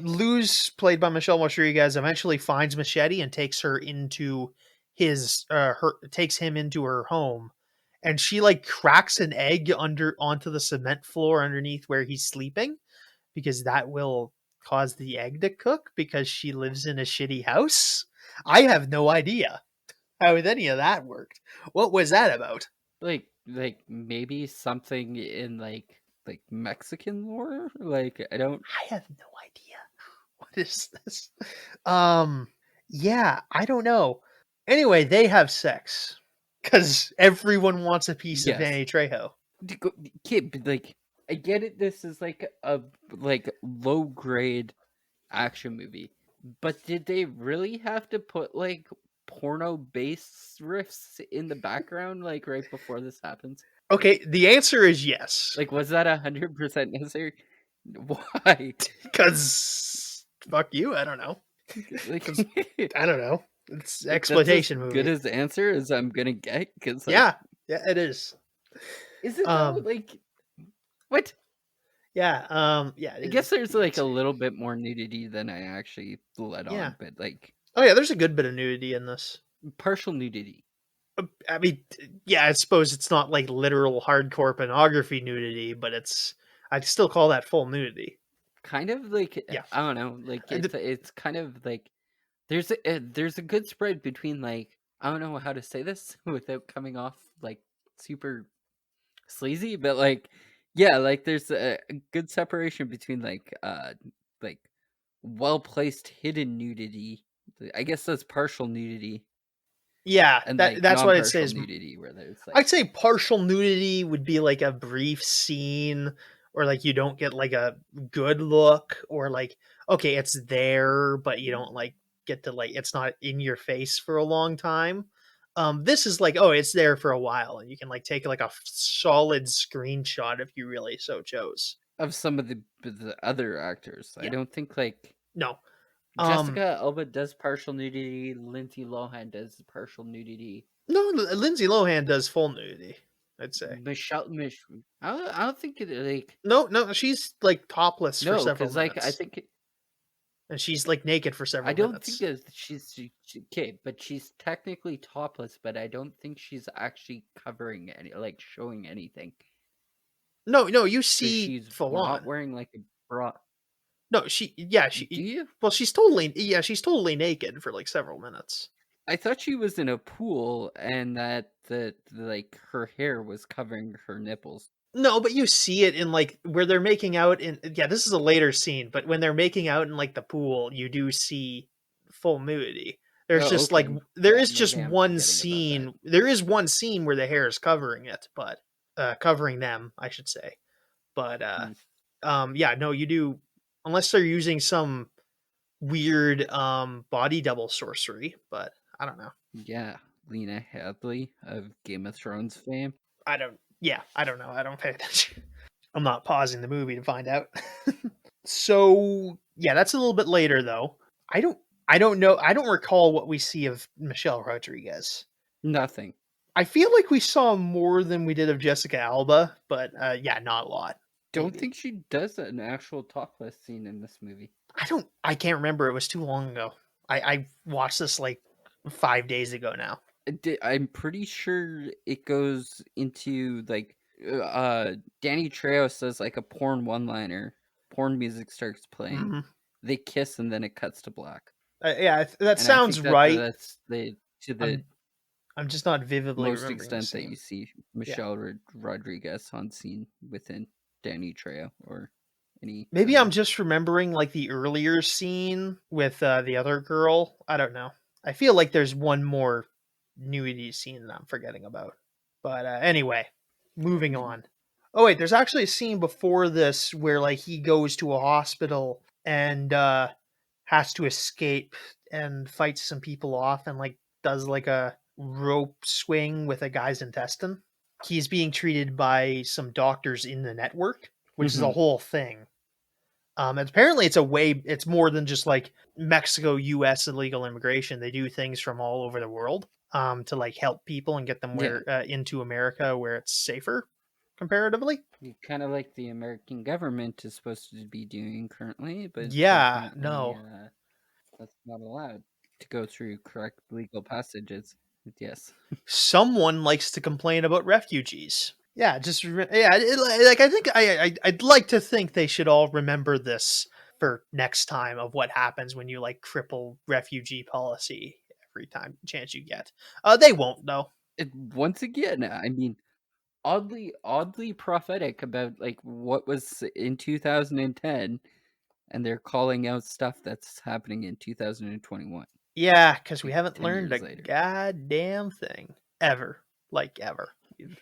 [SPEAKER 1] Luz, played by Michelle Rodriguez, eventually finds Machete and takes her into takes him into her home, and she like cracks an egg onto the cement floor underneath where he's sleeping because that will caused the egg to cook because she lives in a shitty house? I have no idea how any of that worked. What was that about?
[SPEAKER 2] Like maybe something in like Mexican lore. Like I don't.
[SPEAKER 1] I have no idea. What is this? Yeah, I don't know. Anyway, they have sex because everyone wants a piece of
[SPEAKER 2] Yes,
[SPEAKER 1] Danny Trejo.
[SPEAKER 2] kid. But like I get it. This is like a low grade action movie, but did they really have to put like porno bass riffs in the background like right before this happens?
[SPEAKER 1] Okay, the answer is yes.
[SPEAKER 2] Like, was that 100% necessary? Why?
[SPEAKER 1] Because fuck you, I don't know.
[SPEAKER 2] Like,
[SPEAKER 1] I don't know. It's
[SPEAKER 2] like
[SPEAKER 1] exploitation
[SPEAKER 2] that's as
[SPEAKER 1] movie.
[SPEAKER 2] good as the answer as I'm gonna get. Because like,
[SPEAKER 1] Yeah, it is.
[SPEAKER 2] is it though? Like, what?
[SPEAKER 1] Yeah,
[SPEAKER 2] I guess there's like a little bit more nudity than I actually let
[SPEAKER 1] Yeah.
[SPEAKER 2] on, but like
[SPEAKER 1] Oh yeah, there's a good bit of nudity in this.
[SPEAKER 2] partial nudity.
[SPEAKER 1] I mean, yeah, I suppose it's not like literal hardcore pornography nudity, but I'd still call that full nudity.
[SPEAKER 2] Kind of like
[SPEAKER 1] Yeah.
[SPEAKER 2] I don't know. Like it's kind of like there's a good spread between like I don't know how to say this without coming off like super sleazy, but like yeah, like there's a good separation between like well placed hidden nudity. I guess that's partial nudity.
[SPEAKER 1] Yeah,
[SPEAKER 2] And like
[SPEAKER 1] that's what I'd say
[SPEAKER 2] non-partial
[SPEAKER 1] is
[SPEAKER 2] nudity where there's like
[SPEAKER 1] I'd say partial nudity would be like a brief scene or like you don't get like a good look or like okay, it's there but you don't like get to like it's not in your face for a long time. This is like oh, it's there for a while and you can like take like a solid screenshot if you really so chose.
[SPEAKER 2] of some of the other actors. I
[SPEAKER 1] Yeah.
[SPEAKER 2] don't think like
[SPEAKER 1] No.
[SPEAKER 2] Jessica Alba does partial nudity, Lindsay Lohan does partial nudity.
[SPEAKER 1] No, Lindsay Lohan does full nudity, I'd say.
[SPEAKER 2] I don't think it like
[SPEAKER 1] No, she's like topless for
[SPEAKER 2] no,
[SPEAKER 1] several
[SPEAKER 2] because like I
[SPEAKER 1] minutes.
[SPEAKER 2] think
[SPEAKER 1] And she's like naked for several
[SPEAKER 2] I don't
[SPEAKER 1] minutes.
[SPEAKER 2] think that okay, but she's technically topless, but I don't think she's actually covering any like showing anything.
[SPEAKER 1] No, you see
[SPEAKER 2] She's
[SPEAKER 1] full
[SPEAKER 2] not
[SPEAKER 1] on.
[SPEAKER 2] wearing like a bra.
[SPEAKER 1] No, she
[SPEAKER 2] Do you?
[SPEAKER 1] well, she's totally naked for like several minutes.
[SPEAKER 2] I thought she was in a pool and that like her hair was covering her nipples.
[SPEAKER 1] No, but you see it in like where they're making out in this is a later scene, but when they're making out in like the pool, you do see full nudity. There's
[SPEAKER 2] Oh,
[SPEAKER 1] just like
[SPEAKER 2] okay.
[SPEAKER 1] there
[SPEAKER 2] Yeah,
[SPEAKER 1] is just
[SPEAKER 2] maybe I'm
[SPEAKER 1] one
[SPEAKER 2] forgetting about
[SPEAKER 1] scene.
[SPEAKER 2] that.
[SPEAKER 1] There is one scene where the hair is covering it, but covering them, I should say. But yeah, no, you do unless they're using some weird body double sorcery, but I don't know.
[SPEAKER 2] Yeah, Lena Headey of Game of Thrones fame.
[SPEAKER 1] I don't know. I don't pay attention. I'm not pausing the movie to find out. So yeah, that's a little bit later though. I don't know. I don't recall what we see of Michelle Rodriguez.
[SPEAKER 2] Nothing.
[SPEAKER 1] I feel like we saw more than we did of Jessica Alba, but yeah, not a lot.
[SPEAKER 2] Don't
[SPEAKER 1] Maybe.
[SPEAKER 2] think she does an actual topless scene in this movie.
[SPEAKER 1] I can't remember. It was too long ago. I watched this like 5 days ago now.
[SPEAKER 2] I'm pretty sure it goes into like Danny Trejo says like a porn one-liner. Porn music starts playing.
[SPEAKER 1] Mm-hmm.
[SPEAKER 2] They kiss and then it cuts to black.
[SPEAKER 1] Yeah, that
[SPEAKER 2] And
[SPEAKER 1] sounds right.
[SPEAKER 2] That's to the
[SPEAKER 1] I'm just not vividly
[SPEAKER 2] most
[SPEAKER 1] remembering
[SPEAKER 2] extent that you see Michelle Rodriguez on scene within Danny Trejo or any.
[SPEAKER 1] Maybe I'm just remembering like the earlier scene with the other girl. I don't know. I feel like there's one more nudity scene that I'm forgetting about. But anyway, moving on. Oh wait, there's actually a scene before this where like he goes to a hospital and has to escape and fights some people off and like does like a rope swing with a guy's intestine. He's being treated by some doctors in the network, which is a whole thing. And apparently it's more than just like Mexico, US illegal immigration. They do things from all over the world to like help people and get them into America where it's safer comparatively.
[SPEAKER 2] Kind of like the American government is supposed to be doing currently, but
[SPEAKER 1] No.
[SPEAKER 2] that's not allowed to go through correct legal passages. Yes.
[SPEAKER 1] Someone likes to complain about refugees. Yeah, like I think I'd like to think they should all remember this for next time of what happens when you like cripple refugee policy every time chance you get. They won't though.
[SPEAKER 2] Once again, I mean, oddly prophetic about like what was in 2010, and they're calling out stuff that's happening in 2021.
[SPEAKER 1] Yeah, because we
[SPEAKER 2] Like,
[SPEAKER 1] haven't
[SPEAKER 2] 10
[SPEAKER 1] learned a
[SPEAKER 2] years later.
[SPEAKER 1] goddamn thing ever, like ever,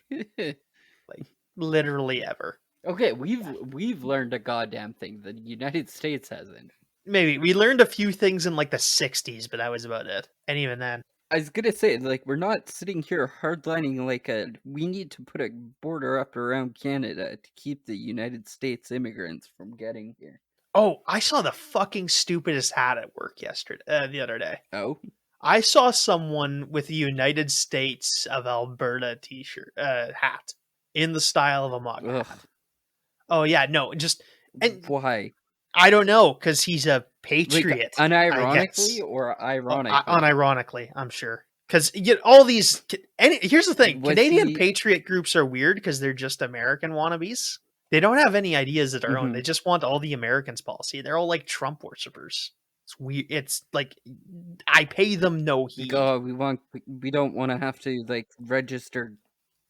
[SPEAKER 1] like literally ever.
[SPEAKER 2] Okay, we've learned a goddamn thing. The United States hasn't.
[SPEAKER 1] Maybe we learned a few things in like the 60s, but that was about it. And even then,
[SPEAKER 2] I was gonna say, like, we're not sitting here hardlining like we need to put a border up around Canada to keep the United States immigrants from getting here.
[SPEAKER 1] oh, I saw the fucking stupidest hat at work the other day.
[SPEAKER 2] Oh,
[SPEAKER 1] I saw someone with a United States of Alberta t-shirt hat in the style of a mug
[SPEAKER 2] ugh.
[SPEAKER 1] hat. Oh yeah, no, just and
[SPEAKER 2] Why?
[SPEAKER 1] I don't know because he's a
[SPEAKER 2] Like,
[SPEAKER 1] patriot. I guess.
[SPEAKER 2] unironically or ironically?
[SPEAKER 1] Unironically, I'm sure. Because all these, here's the thing:
[SPEAKER 2] Was
[SPEAKER 1] Canadian
[SPEAKER 2] he-
[SPEAKER 1] patriot groups are weird because they're just American wannabes. They don't have any ideas of their own.
[SPEAKER 2] Mhm.
[SPEAKER 1] They just want all the Americans policy. They're all like Trump worshippers. It's weird. It's like I pay them no heed.
[SPEAKER 2] Like, oh, we don't want to have to like register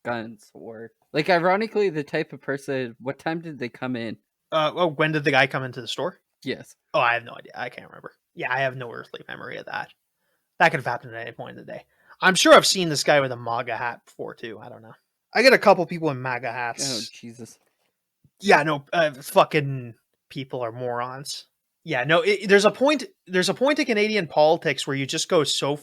[SPEAKER 2] guns or like ironically the type of person. What time did they come in?
[SPEAKER 1] When did the guy come into the store?
[SPEAKER 2] Yes.
[SPEAKER 1] Oh, I have no idea. I can't remember. Yeah, I have no earthly memory of that. That could have happened at any point in the day. I'm sure I've seen this guy with a MAGA hat before too. I don't know. I get a couple people in MAGA hats.
[SPEAKER 2] Oh Jesus.
[SPEAKER 1] Yeah, no, fucking people are morons. Yeah, no. There's a point. There's a point in Canadian politics where you just go so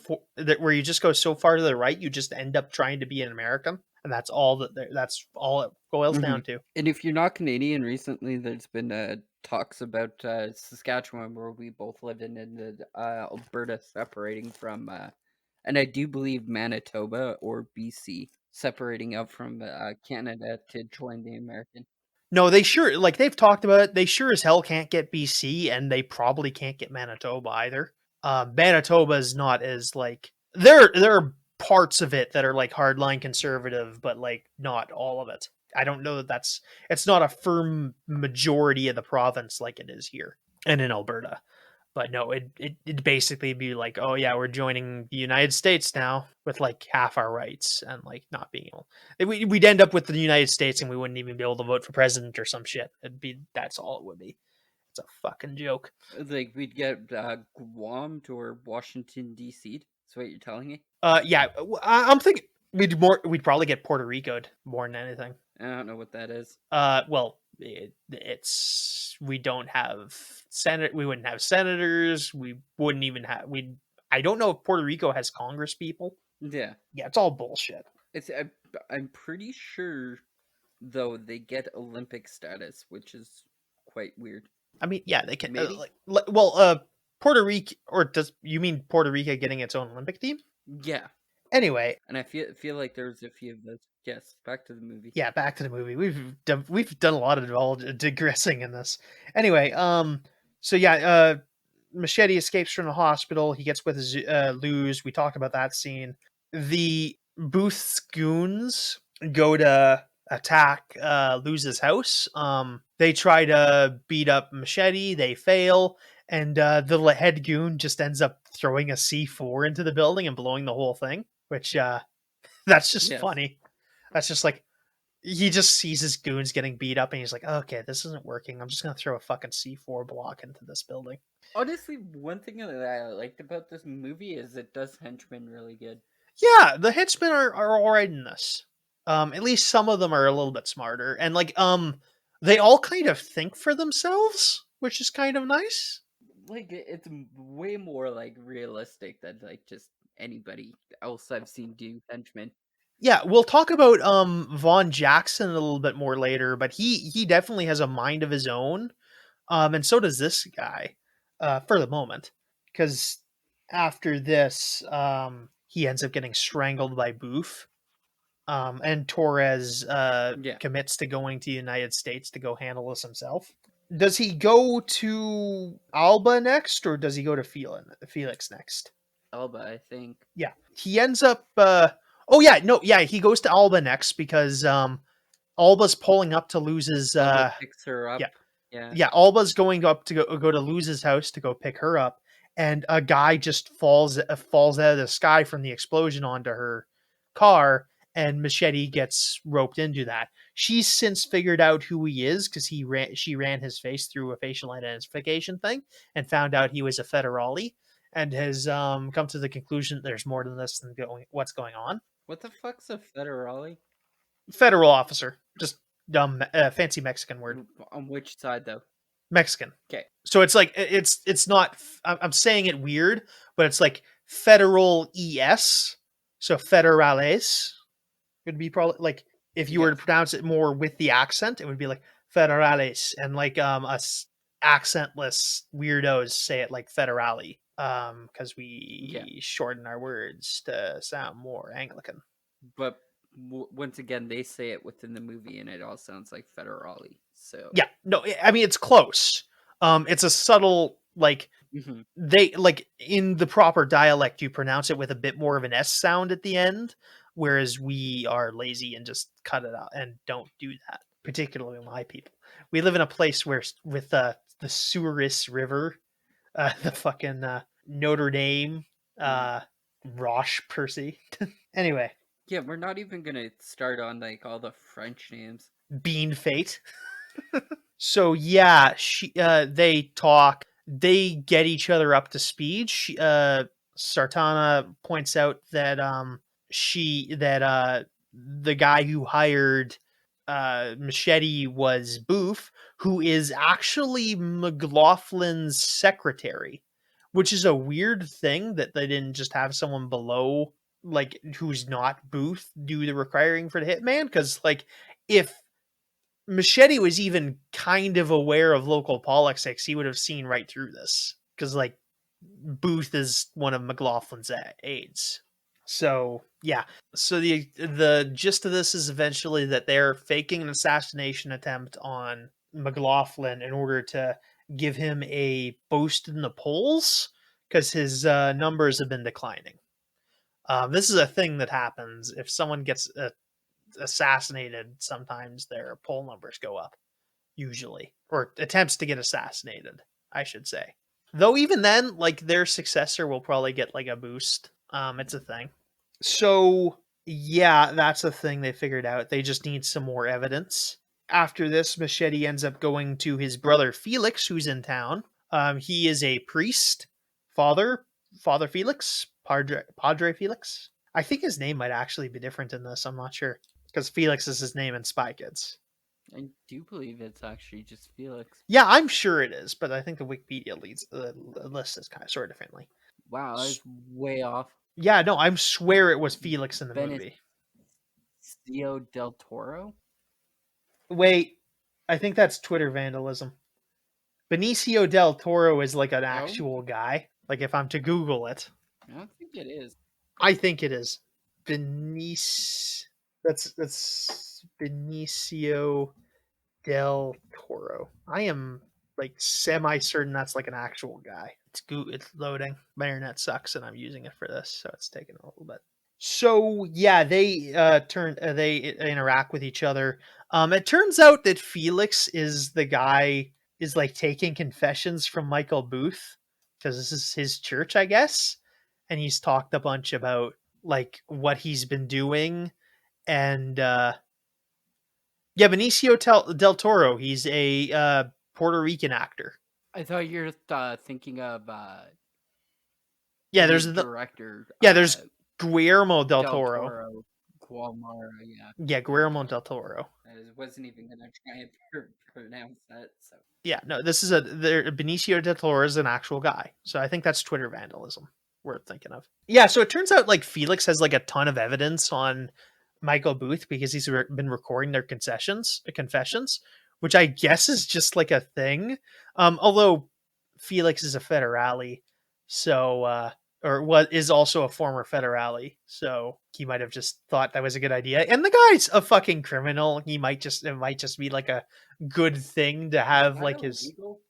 [SPEAKER 1] where you just go so far to the right, you just end up trying to be an American, and that's all that. That's all it boils down to.
[SPEAKER 2] And if you're not Canadian, recently there's been talks about Saskatchewan, where we both live in, and Alberta separating from, and I do believe Manitoba or BC separating out from Canada to join the American.
[SPEAKER 1] No, they sure like they've talked about it. They sure as hell can't get BC, and they probably can't get Manitoba either. Manitoba is not as like there are parts of it that are like hardline conservative, but like not all of it. I don't know that it's not a firm majority of the province like it is here and in Alberta. But no, it'd basically be like, oh yeah, we're joining the United States now with like half our rights and like not being able. We'd end up with the United States and we wouldn't even be able to vote for president or some shit. That's all it would be. It's a fucking joke.
[SPEAKER 2] Like we'd get Guam or Washington D.C. That's what you're telling me.
[SPEAKER 1] Yeah, I'm thinking we'd probably get Puerto Rico'd more than anything.
[SPEAKER 2] I don't know what that is.
[SPEAKER 1] Well, it's we don't have we wouldn't have senators. We wouldn't even have I don't know if Puerto Rico has Congress people.
[SPEAKER 2] Yeah,
[SPEAKER 1] it's all bullshit.
[SPEAKER 2] I'm pretty sure though they get Olympic status, which is quite weird.
[SPEAKER 1] I mean, yeah, they can.
[SPEAKER 2] Maybe?
[SPEAKER 1] Puerto Rico, or does you mean Puerto Rico getting its own Olympic team?
[SPEAKER 2] Yeah.
[SPEAKER 1] Anyway,
[SPEAKER 2] and I feel like there's a few of those. Yes, back to the movie.
[SPEAKER 1] Yeah, back to the movie. We've done a lot of digressing in this. Anyway, so yeah, Machete escapes from the hospital. He gets with his Luz. We talked about that scene. The Booth's goons go to attack Luz's house. They try to beat up Machete. They fail. And the head goon just ends up throwing a C4 into the building and blowing the whole thing, which that's just funny. That's just like, he just sees his goons getting beat up and he's like, okay, this isn't working. I'm just going to throw a fucking C4 block into this building.
[SPEAKER 2] Honestly, one thing that I liked about this movie is it does henchmen really good.
[SPEAKER 1] Yeah, the henchmen are all right in this. At least some of them are a little bit smarter. And like, they all kind of think for themselves, which is kind of nice.
[SPEAKER 2] Like, it's way more like realistic than like just anybody else I've seen do henchmen.
[SPEAKER 1] Yeah, we'll talk about Vaughn Jackson a little bit more later, but he definitely has a mind of his own, and so does this guy, for the moment, because after this, he ends up getting strangled by Booth, and Torres commits to going to the United States to go handle this himself. Does he go to Alba next, or does he go to Felix next?
[SPEAKER 2] Alba, I think.
[SPEAKER 1] Yeah, he ends up. He goes to Alba next because Alba's pulling up to Luz's.
[SPEAKER 2] Alba picks her up.
[SPEAKER 1] Yeah, Yeah, Alba's going up to go to Luz's house to go pick her up, and a guy just falls out of the sky from the explosion onto her car, and Machete gets roped into that. She's since figured out who he is because she ran his face through a facial identification thing and found out he was a federale, and has come to the conclusion that there's more to this than what's going on.
[SPEAKER 2] What the fuck's a federale?
[SPEAKER 1] Federal officer, just dumb fancy Mexican word.
[SPEAKER 2] On which side though?
[SPEAKER 1] Mexican.
[SPEAKER 2] Okay.
[SPEAKER 1] So it's like it's not. I'm saying it weird, but it's like federal es. So federales would be probably like if you were to pronounce it more with the accent, it would be like federales, and like us accentless weirdos say it like federale, because we shorten our words to sound more Anglican.
[SPEAKER 2] But once again, they say it within the movie, and it all sounds like federale. So
[SPEAKER 1] yeah, no, I mean it's close. It's a subtle like they like in the proper dialect you pronounce it with a bit more of an S sound at the end, whereas we are lazy and just cut it out and don't do that. Particularly my people. We live in a place where with the Souris River, the fucking Notre Dame, Roche Percy. Anyway.
[SPEAKER 2] Yeah, we're not even gonna start on like all the French names.
[SPEAKER 1] Bean Fate. So yeah, they talk. They get each other up to speed. Sartana points out that the guy who hired Machete was Boof, who is actually McLaughlin's secretary, which is a weird thing that they didn't just have someone below, like who's not Booth, do the requiring for the hitman. Because like if Machete was even kind of aware of local politics, he would have seen right through this, because like Booth is one of McLaughlin's aides. So yeah, so the gist of this is eventually that they're faking an assassination attempt on McLaughlin in order to give him a boost in the polls, because his numbers have been declining. This is a thing that happens if someone gets assassinated. Sometimes their poll numbers go up, usually, or attempts to get assassinated, I should say. Though even then, like their successor will probably get like a boost. It's a thing. So yeah, that's a thing they figured out. They just need some more evidence. After this, Machete ends up going to his brother Felix, who's in town. He is a priest, Father Felix, Padre Felix. I think his name might actually be different in this. I'm not sure, because Felix is his name in Spy Kids.
[SPEAKER 2] I do believe it's actually just Felix.
[SPEAKER 1] Yeah, I'm sure it is, but I think the Wikipedia list is kind of sort of differently.
[SPEAKER 2] Wow, I was way off.
[SPEAKER 1] Yeah, no, I swear it was Felix in the movie.
[SPEAKER 2] Benicio Del Toro?
[SPEAKER 1] Wait, I think that's Twitter vandalism. Benicio Del Toro is like an actual guy. Like if I'm to Google it.
[SPEAKER 2] I don't think it is.
[SPEAKER 1] I think it is. That's Benicio Del Toro. I am like semi-certain that's like an actual guy. It's loading. My internet sucks and I'm using it for this, so it's taking a little bit. So yeah, they they interact with each other. It turns out that Felix is the guy is like taking confessions from Michael Booth, because this is his church, I guess, and he's talked a bunch about like what he's been doing. And yeah, Benicio Del Toro, he's a Puerto Rican actor.
[SPEAKER 2] I thought you were thinking of
[SPEAKER 1] there's the
[SPEAKER 2] director.
[SPEAKER 1] There's Guillermo Del Toro.
[SPEAKER 2] Yeah,
[SPEAKER 1] Guillermo Del Toro.
[SPEAKER 2] I wasn't even gonna try and pronounce that. So
[SPEAKER 1] yeah, no, this is Benicio Del Toro is an actual guy. So I think that's Twitter vandalism worth thinking of. Yeah, so it turns out like Felix has like a ton of evidence on Michael Booth because he's been recording their confessions, which I guess is just like a thing. Although Felix is a federale, so or what is also a former federale, so he might have just thought that was a good idea. And the guy's a fucking criminal. It might just be like a good thing to have like his illegal?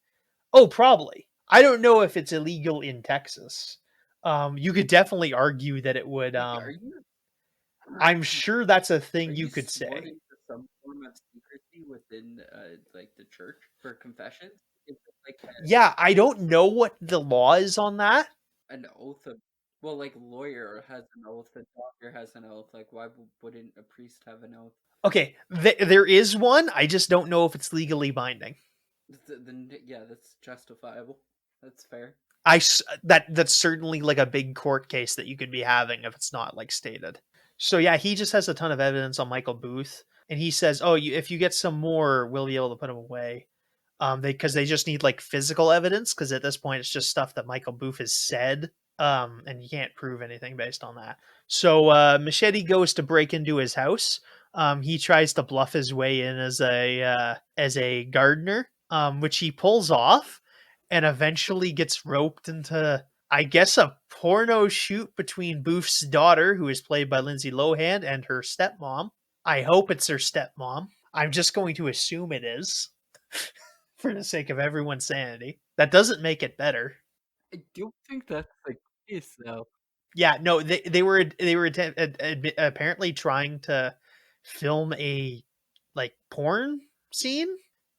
[SPEAKER 1] Oh, probably. I don't know if it's illegal in Texas. You could definitely argue that it would. I'm sure that's a thing you could say.
[SPEAKER 2] Some form of secrecy within like the church. for confessions? Is it like
[SPEAKER 1] Yeah, I don't know what the law is on that.
[SPEAKER 2] an oath of, well, like lawyer has an oath, a doctor has an oath. Like, why wouldn't a priest have an oath?
[SPEAKER 1] Okay, there is one. I just don't know if it's legally binding.
[SPEAKER 2] Then yeah, that's justifiable. That's fair.
[SPEAKER 1] That's certainly like a big court case that you could be having if it's not like stated. So yeah, he just has a ton of evidence on Michael Booth, and he says, "Oh, if you get some more, we'll be able to put him away." Because they just need like physical evidence, because at this point it's just stuff that Michael Booth has said, and you can't prove anything based on that. So Machete goes to break into his house. He tries to bluff his way in as a gardener, which he pulls off, and eventually gets roped into, I guess, a porno shoot between Booth's daughter, who is played by Lindsay Lohan, and her stepmom. I hope it's her stepmom. I'm just going to assume it is for the sake of everyone's sanity. That doesn't make it better.
[SPEAKER 2] I don't think that's the case though.
[SPEAKER 1] Yeah, no, they were apparently trying to film a like porn scene,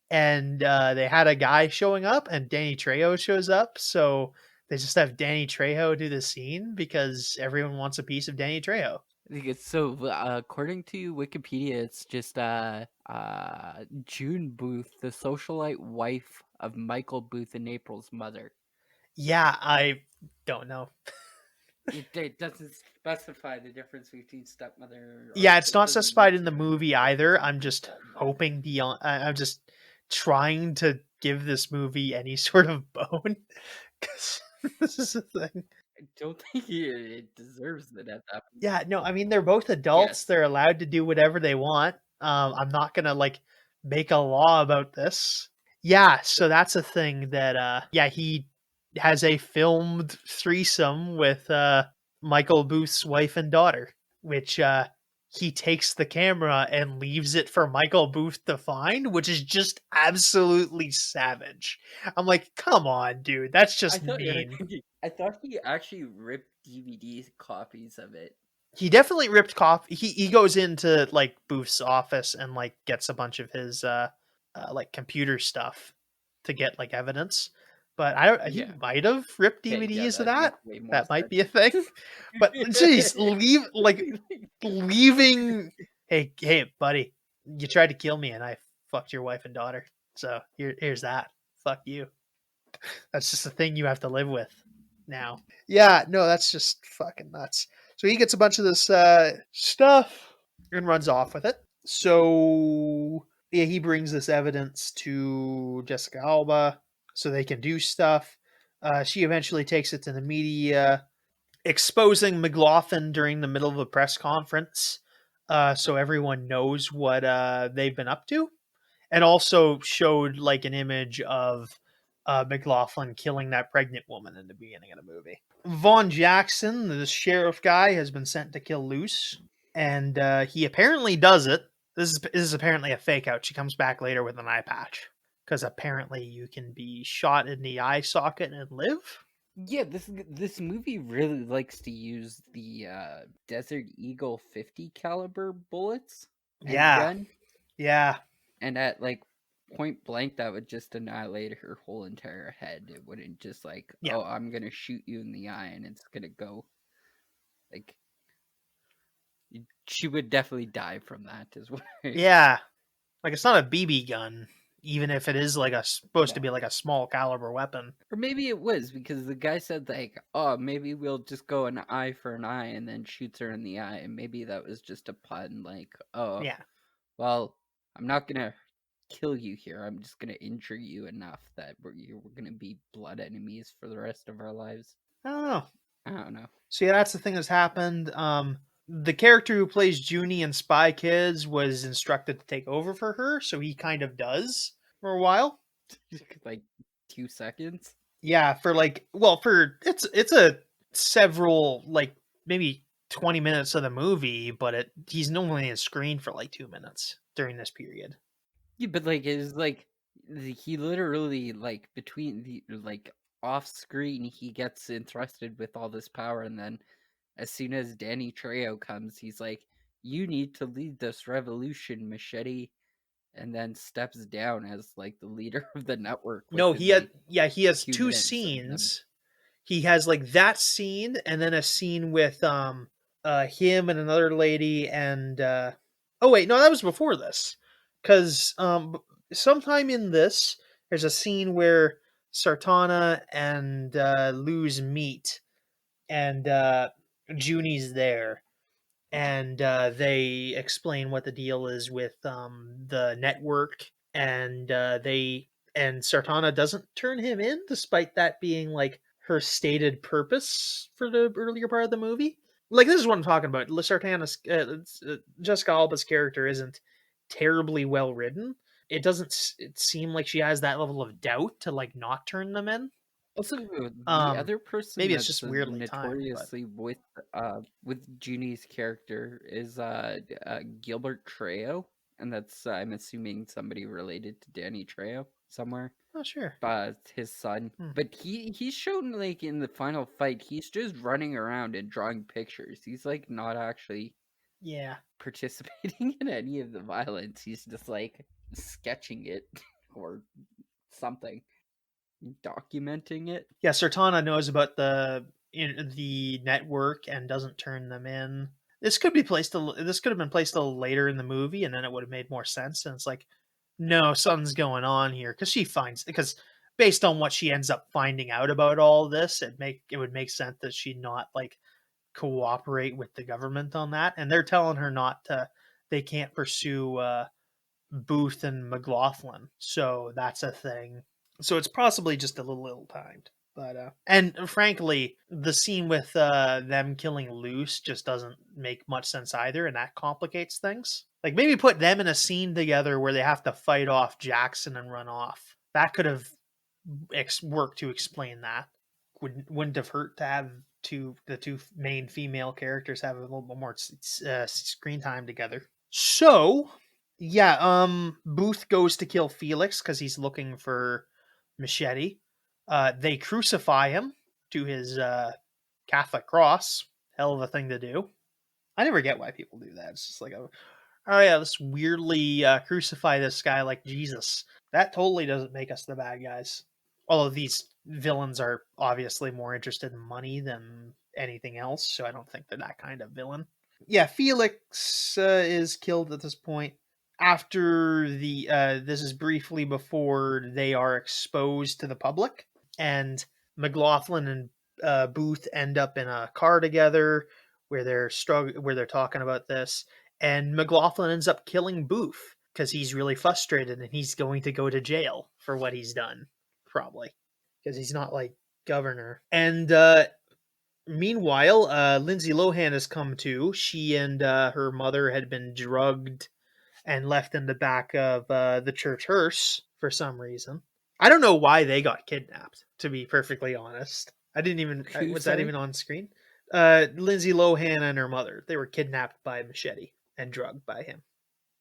[SPEAKER 1] and they had a guy showing up, and Danny Trejo shows up, so they just have Danny Trejo do the scene because everyone wants a piece of Danny Trejo.
[SPEAKER 2] I think it's so. According to Wikipedia, it's just June Booth, the socialite wife of Michael Booth and April's mother.
[SPEAKER 1] Yeah, I don't know.
[SPEAKER 2] It doesn't specify the difference between stepmother or
[SPEAKER 1] Yeah, it's not
[SPEAKER 2] sister
[SPEAKER 1] specified in the
[SPEAKER 2] to
[SPEAKER 1] movie either. I'm just
[SPEAKER 2] stepmother.
[SPEAKER 1] hoping beyond. I'm just trying to give this movie any sort of bone, because this is the thing.
[SPEAKER 2] I don't think it deserves it at that point.
[SPEAKER 1] Yeah, no, I mean they're both adults.
[SPEAKER 2] Yes.
[SPEAKER 1] They're allowed to do whatever they want. I'm not gonna like make a law about this. Yeah, so that's a thing that yeah, he has a filmed threesome with Michael Booth's wife and daughter, which he takes the camera and leaves it for Michael Booth to find, which is just absolutely savage. I'm like, come on, dude, that's just mean.
[SPEAKER 2] I thought he actually ripped DVD copies of it.
[SPEAKER 1] He definitely ripped coffee. He goes into like Booth's office and like gets a bunch of his like computer stuff to get like evidence. But I don't. He
[SPEAKER 2] Yeah.
[SPEAKER 1] might have ripped
[SPEAKER 2] Okay, yeah,
[SPEAKER 1] DVDs of
[SPEAKER 2] that
[SPEAKER 1] that.
[SPEAKER 2] makes way more
[SPEAKER 1] That might
[SPEAKER 2] sense.
[SPEAKER 1] be a thing. But jeez, leaving. Hey, buddy, you tried to kill me and I fucked your wife and daughter. So here's that. Fuck you. That's just a thing you have to live with now. Yeah, no, that's just fucking nuts. So he gets a bunch of this stuff and runs off with it. So yeah, he brings this evidence to Jessica Alba so they can do stuff. She eventually takes it to the media, exposing McLaughlin during the middle of a press conference, so everyone knows what they've been up to, and also showed like an image of McLaughlin killing that pregnant woman in the beginning of the movie. Vaughn Jackson, the sheriff guy, has been sent to kill Luce, and he apparently does it. This is apparently a fake out. She comes back later with an eye patch, because apparently you can be shot in the eye socket and live.
[SPEAKER 2] Yeah, this movie really likes to use the Desert Eagle 50 caliber bullets and
[SPEAKER 1] Yeah,
[SPEAKER 2] gun,
[SPEAKER 1] yeah,
[SPEAKER 2] and at like point blank that would just annihilate her whole entire head. It wouldn't just like,
[SPEAKER 1] yeah.
[SPEAKER 2] oh, I'm gonna shoot you in the eye and it's gonna go. Like, she would definitely die from that as well.
[SPEAKER 1] Yeah, like it's not a BB gun, even if it is like supposed to
[SPEAKER 2] No.
[SPEAKER 1] be like a small caliber weapon.
[SPEAKER 2] Or maybe it was because the guy said like, "Oh, maybe we'll just go an eye for an eye," and then shoots her in the eye. And maybe that was just a pun, like, "Oh,
[SPEAKER 1] Yeah,
[SPEAKER 2] well, I'm not gonna kill you here. I'm just gonna injure you enough that we're gonna be blood enemies for the rest of our lives."
[SPEAKER 1] I don't know.
[SPEAKER 2] I don't know.
[SPEAKER 1] So yeah, that's the thing that's happened. The character who plays Junie in Spy Kids was instructed to take over for her, so he kind of does for a while.
[SPEAKER 2] Like 2 seconds.
[SPEAKER 1] Yeah, for like, well, for it's a several like maybe 20 minutes of the movie, but he's normally on screen for like 2 minutes during this period.
[SPEAKER 2] Yeah, but like it's like he literally like between the like off screen he gets entrusted with all this power, and then as soon as Danny Trejo comes, he's like, "You need to lead this revolution, Machete." and then steps down as like the leader of the network
[SPEAKER 1] No,
[SPEAKER 2] within like
[SPEAKER 1] he has
[SPEAKER 2] 2
[SPEAKER 1] two
[SPEAKER 2] minutes of them.
[SPEAKER 1] scenes. He has like that scene and then a scene with him and another lady and oh wait, no, that was before this. Cuz sometime in this there's a scene where Sartana and Luz meet and Junie's there and they explain what the deal is with the network and they and Sartana doesn't turn him in despite that being like her stated purpose for the earlier part of the movie. Like this is what I'm talking about. Sartana's Jessica Alba's character isn't terribly well written. It doesn't it seem like she has that level of doubt to like not turn them in.
[SPEAKER 2] Also, the
[SPEAKER 1] Um
[SPEAKER 2] other person
[SPEAKER 1] Maybe it's
[SPEAKER 2] that's
[SPEAKER 1] just weirdly timed, but
[SPEAKER 2] notoriously with Junie's character is Gilbert Trejo, and that's I'm assuming somebody related to Danny Trejo somewhere.
[SPEAKER 1] oh sure.
[SPEAKER 2] His son.
[SPEAKER 1] Hmm.
[SPEAKER 2] But he's shown like in the final fight, he's just running around and drawing pictures. He's like not actually
[SPEAKER 1] Yeah.
[SPEAKER 2] participating in any of the violence. He's just like sketching it or something, documenting it.
[SPEAKER 1] Yeah, Sertana knows about the network and doesn't turn them in. This could have been placed a little later in the movie, and then it would have made more sense. And it's like, no, something's going on here because based on what she ends up finding out about all this, it would make sense that she not like cooperate with the government on that, and they're telling her not to. They can't pursue Booth and McLaughlin, so that's a thing. So it's possibly just a little ill-timed. But and frankly, the scene with them killing Luce just doesn't make much sense either, and that complicates things. Like maybe put them in a scene together where they have to fight off Jackson and run off. That could have worked to explain that. Wouldn't have hurt to have the two main female characters have a little bit more screen time together. So yeah, Booth goes to kill Felix because he's looking for Machete. They crucify him to his Catholic cross. Hell of a thing to do. I never get why people do that. It's just like, oh yeah, let's weirdly crucify this guy like Jesus. That totally doesn't make us the bad guys. Although these villains are obviously more interested in money than anything else, so I don't think they're that kind of villain. Yeah, Felix is killed at this point. After this is briefly before they are exposed to the public, and McLaughlin and Booth end up in a car together where they're talking about this, and McLaughlin ends up killing Booth because he's really frustrated and he's going to go to jail for what he's done, probably because he's not like governor. And meanwhile, Lindsay Lohan has come to. She and her mother had been drugged and left in the back of the church hearse for some reason. I don't know why they got kidnapped, to be perfectly honest. I didn't even was that even on screen? Lindsay Lohan and her mother. They were kidnapped by Machete and drugged by him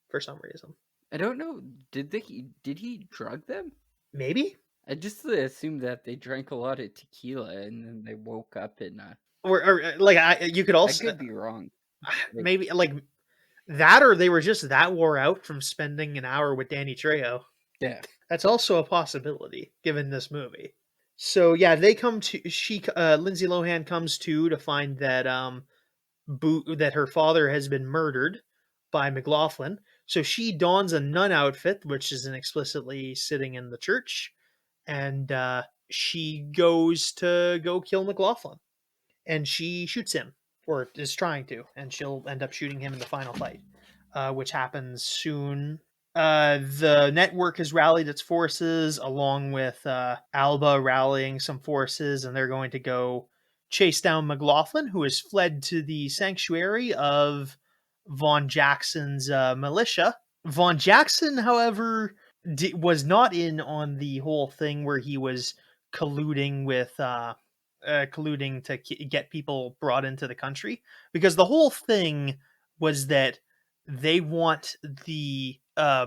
[SPEAKER 1] for some reason.
[SPEAKER 2] I don't know. Did he drug them?
[SPEAKER 1] Maybe.
[SPEAKER 2] I just assumed that they drank a lot of tequila and then they woke up and
[SPEAKER 1] Or like you could also
[SPEAKER 2] I could be wrong.
[SPEAKER 1] Maybe like that, or they were just that wore out from spending an hour with Danny Trejo.
[SPEAKER 2] Yeah.
[SPEAKER 1] That's also a possibility given this movie. So yeah, they come to Lindsay Lohan comes to find that that her father has been murdered by McLaughlin. So she dons a nun outfit, which isn't explicitly sitting in the church, and she goes to go kill McLaughlin, and she shoots him, or is trying to, and she'll end up shooting him in the final fight, which happens soon. The network has rallied its forces along with Alba rallying some forces, and they're going to go chase down McLaughlin, who has fled to the sanctuary of Von Jackson's militia. Von Jackson, however, was not in on the whole thing where he was colluding with colluding to get people brought into the country, because the whole thing was that they want the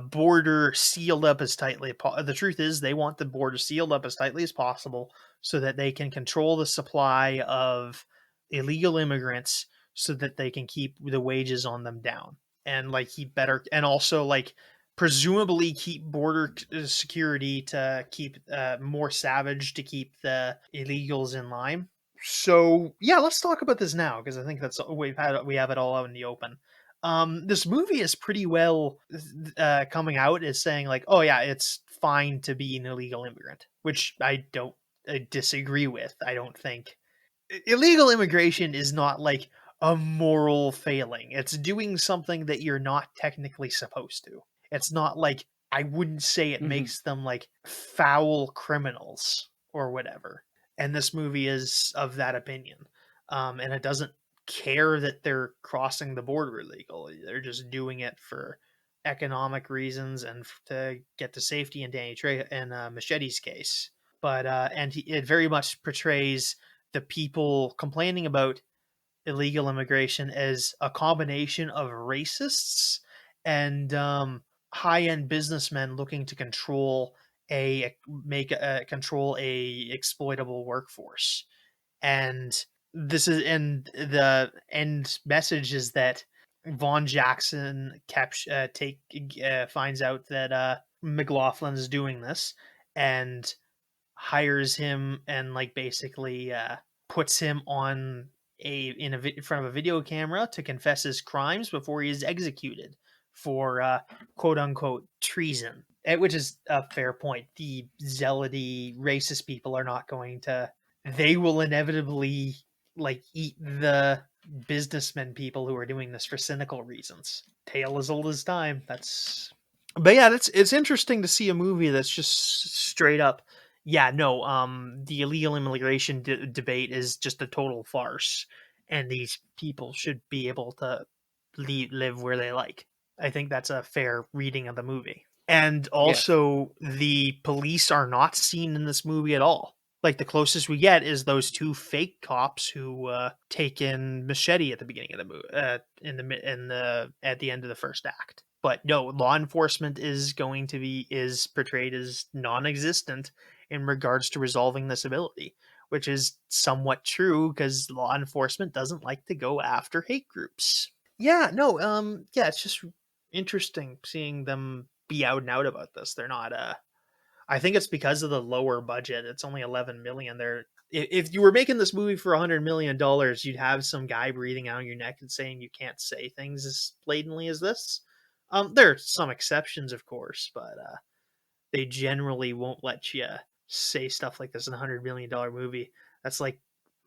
[SPEAKER 1] border sealed up as tightly. The truth is, they want the border sealed up as tightly as possible so that they can control the supply of illegal immigrants, so that they can keep the wages on them down and like keep better, and also like presumably keep border security, to keep more savage, to keep the illegals in line. So yeah, let's talk about this now, because I think that's we have it all out in the open. This movie is pretty well coming out as saying like, oh yeah, it's fine to be an illegal immigrant, which I don't disagree with. I don't think illegal immigration is not like a moral failing. It's doing something that you're not technically supposed to. It's not like, I wouldn't say it
[SPEAKER 2] Mhm.
[SPEAKER 1] makes them like foul criminals or whatever. And this movie is of that opinion. And it doesn't care that they're crossing the border illegally. They're just doing it for economic reasons and to get to safety in Danny Trejo and Machete's case. But it very much portrays the people complaining about illegal immigration as a combination of racists and high-end businessmen looking to control a exploitable workforce. And the end message is that Von Jackson finds out that McLaughlin is doing this, and hires him and like basically puts him on in front of a video camera to confess his crimes before he is executed for quote unquote treason. Which is a fair point. The zealoty racist people are not going to. They will inevitably like eat the businessmen people who are doing this for cynical reasons. Tale as old as time. But yeah, it's interesting to see a movie that's just straight up, yeah, no, the illegal immigration debate is just a total farce, and these people should be able to live where they like. I think that's a fair reading of the movie. And
[SPEAKER 2] Yes.
[SPEAKER 1] also, the police are not seen in this movie at all. Like, the closest we get is those two fake cops who take in Machete at the beginning of the movie, at the end of the first act. But no, law enforcement is portrayed as non-existent in regards to resolving this ability, which is somewhat true because law enforcement doesn't like to go after hate groups. Yeah, no, yeah, it's just interesting seeing them be out and out about this. They're not I think it's because of the lower budget. It's only 11 million. There, if you were making this movie for $100 million, you'd have some guy breathing out your neck and saying you can't say things as blatantly as this. There are some exceptions, of course, but they generally won't let you say stuff like this in $100 million movie. That's like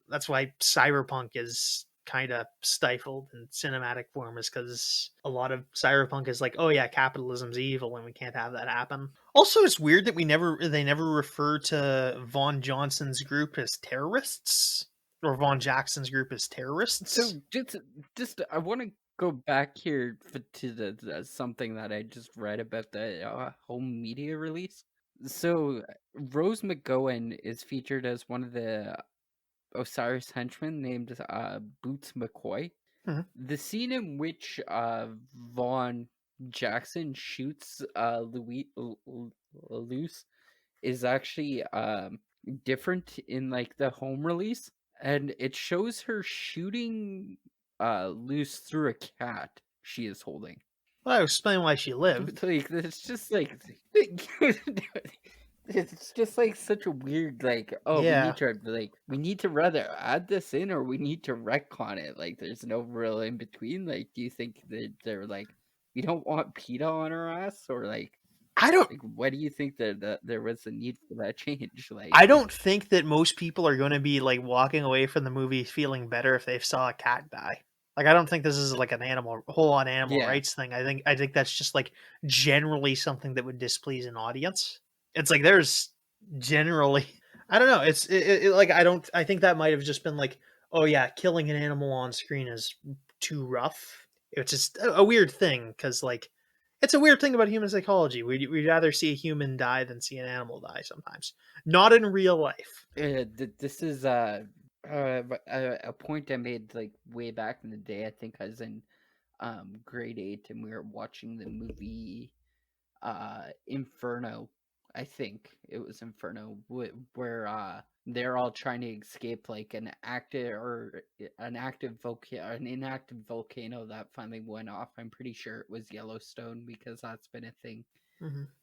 [SPEAKER 1] that's why cyberpunk is kind of stifled in cinematic form, is because a lot of cyberpunk is like, oh yeah, capitalism's evil and we can't have that happen. Also, it's weird that they never refer to Von Johnson's group as terrorists, or Von Jackson's group as terrorists.
[SPEAKER 2] So just I want to go back here to the something that I just read about the home media release. So Rose McGowan is featured as one of the Osiris henchmen named Boots McCoy.
[SPEAKER 1] Hmm.
[SPEAKER 2] The scene in which Von Jackson shoots Louis loose is actually different in like the home release, and it shows her shooting loose through a cat she is holding.
[SPEAKER 1] Well, I explain why she lived.
[SPEAKER 2] Like it's just like it's just like such a weird like, oh,
[SPEAKER 1] Yeah,
[SPEAKER 2] we need to rather add this in or we need to retcon it. Like there's no real in between. Like do you think that they're like, we don't want PETA on our ass, or
[SPEAKER 1] I don't.
[SPEAKER 2] like what do you think that there was a need for that change? Like
[SPEAKER 1] I don't think that most people are going to be like walking away from the movie feeling better if they saw a cat die. Like, I don't think this is like an whole on animal
[SPEAKER 2] yeah.
[SPEAKER 1] rights thing. I think that's just like generally something that would displease an audience. It's like there's generally, I don't know. Like, I think that might have just been like, oh yeah, killing an animal on screen is too rough. It's just a weird thing because like it's a weird thing about human psychology. We'd rather see a human die than see an animal die sometimes. Not in real life.
[SPEAKER 2] This is a point I made like way back in the day. I think I was in grade 8 and we were watching the movie Inferno I think it was Inferno, where they're all trying to escape like an inactive volcano that finally went off. I'm pretty sure it was Yellowstone, because that's been a thing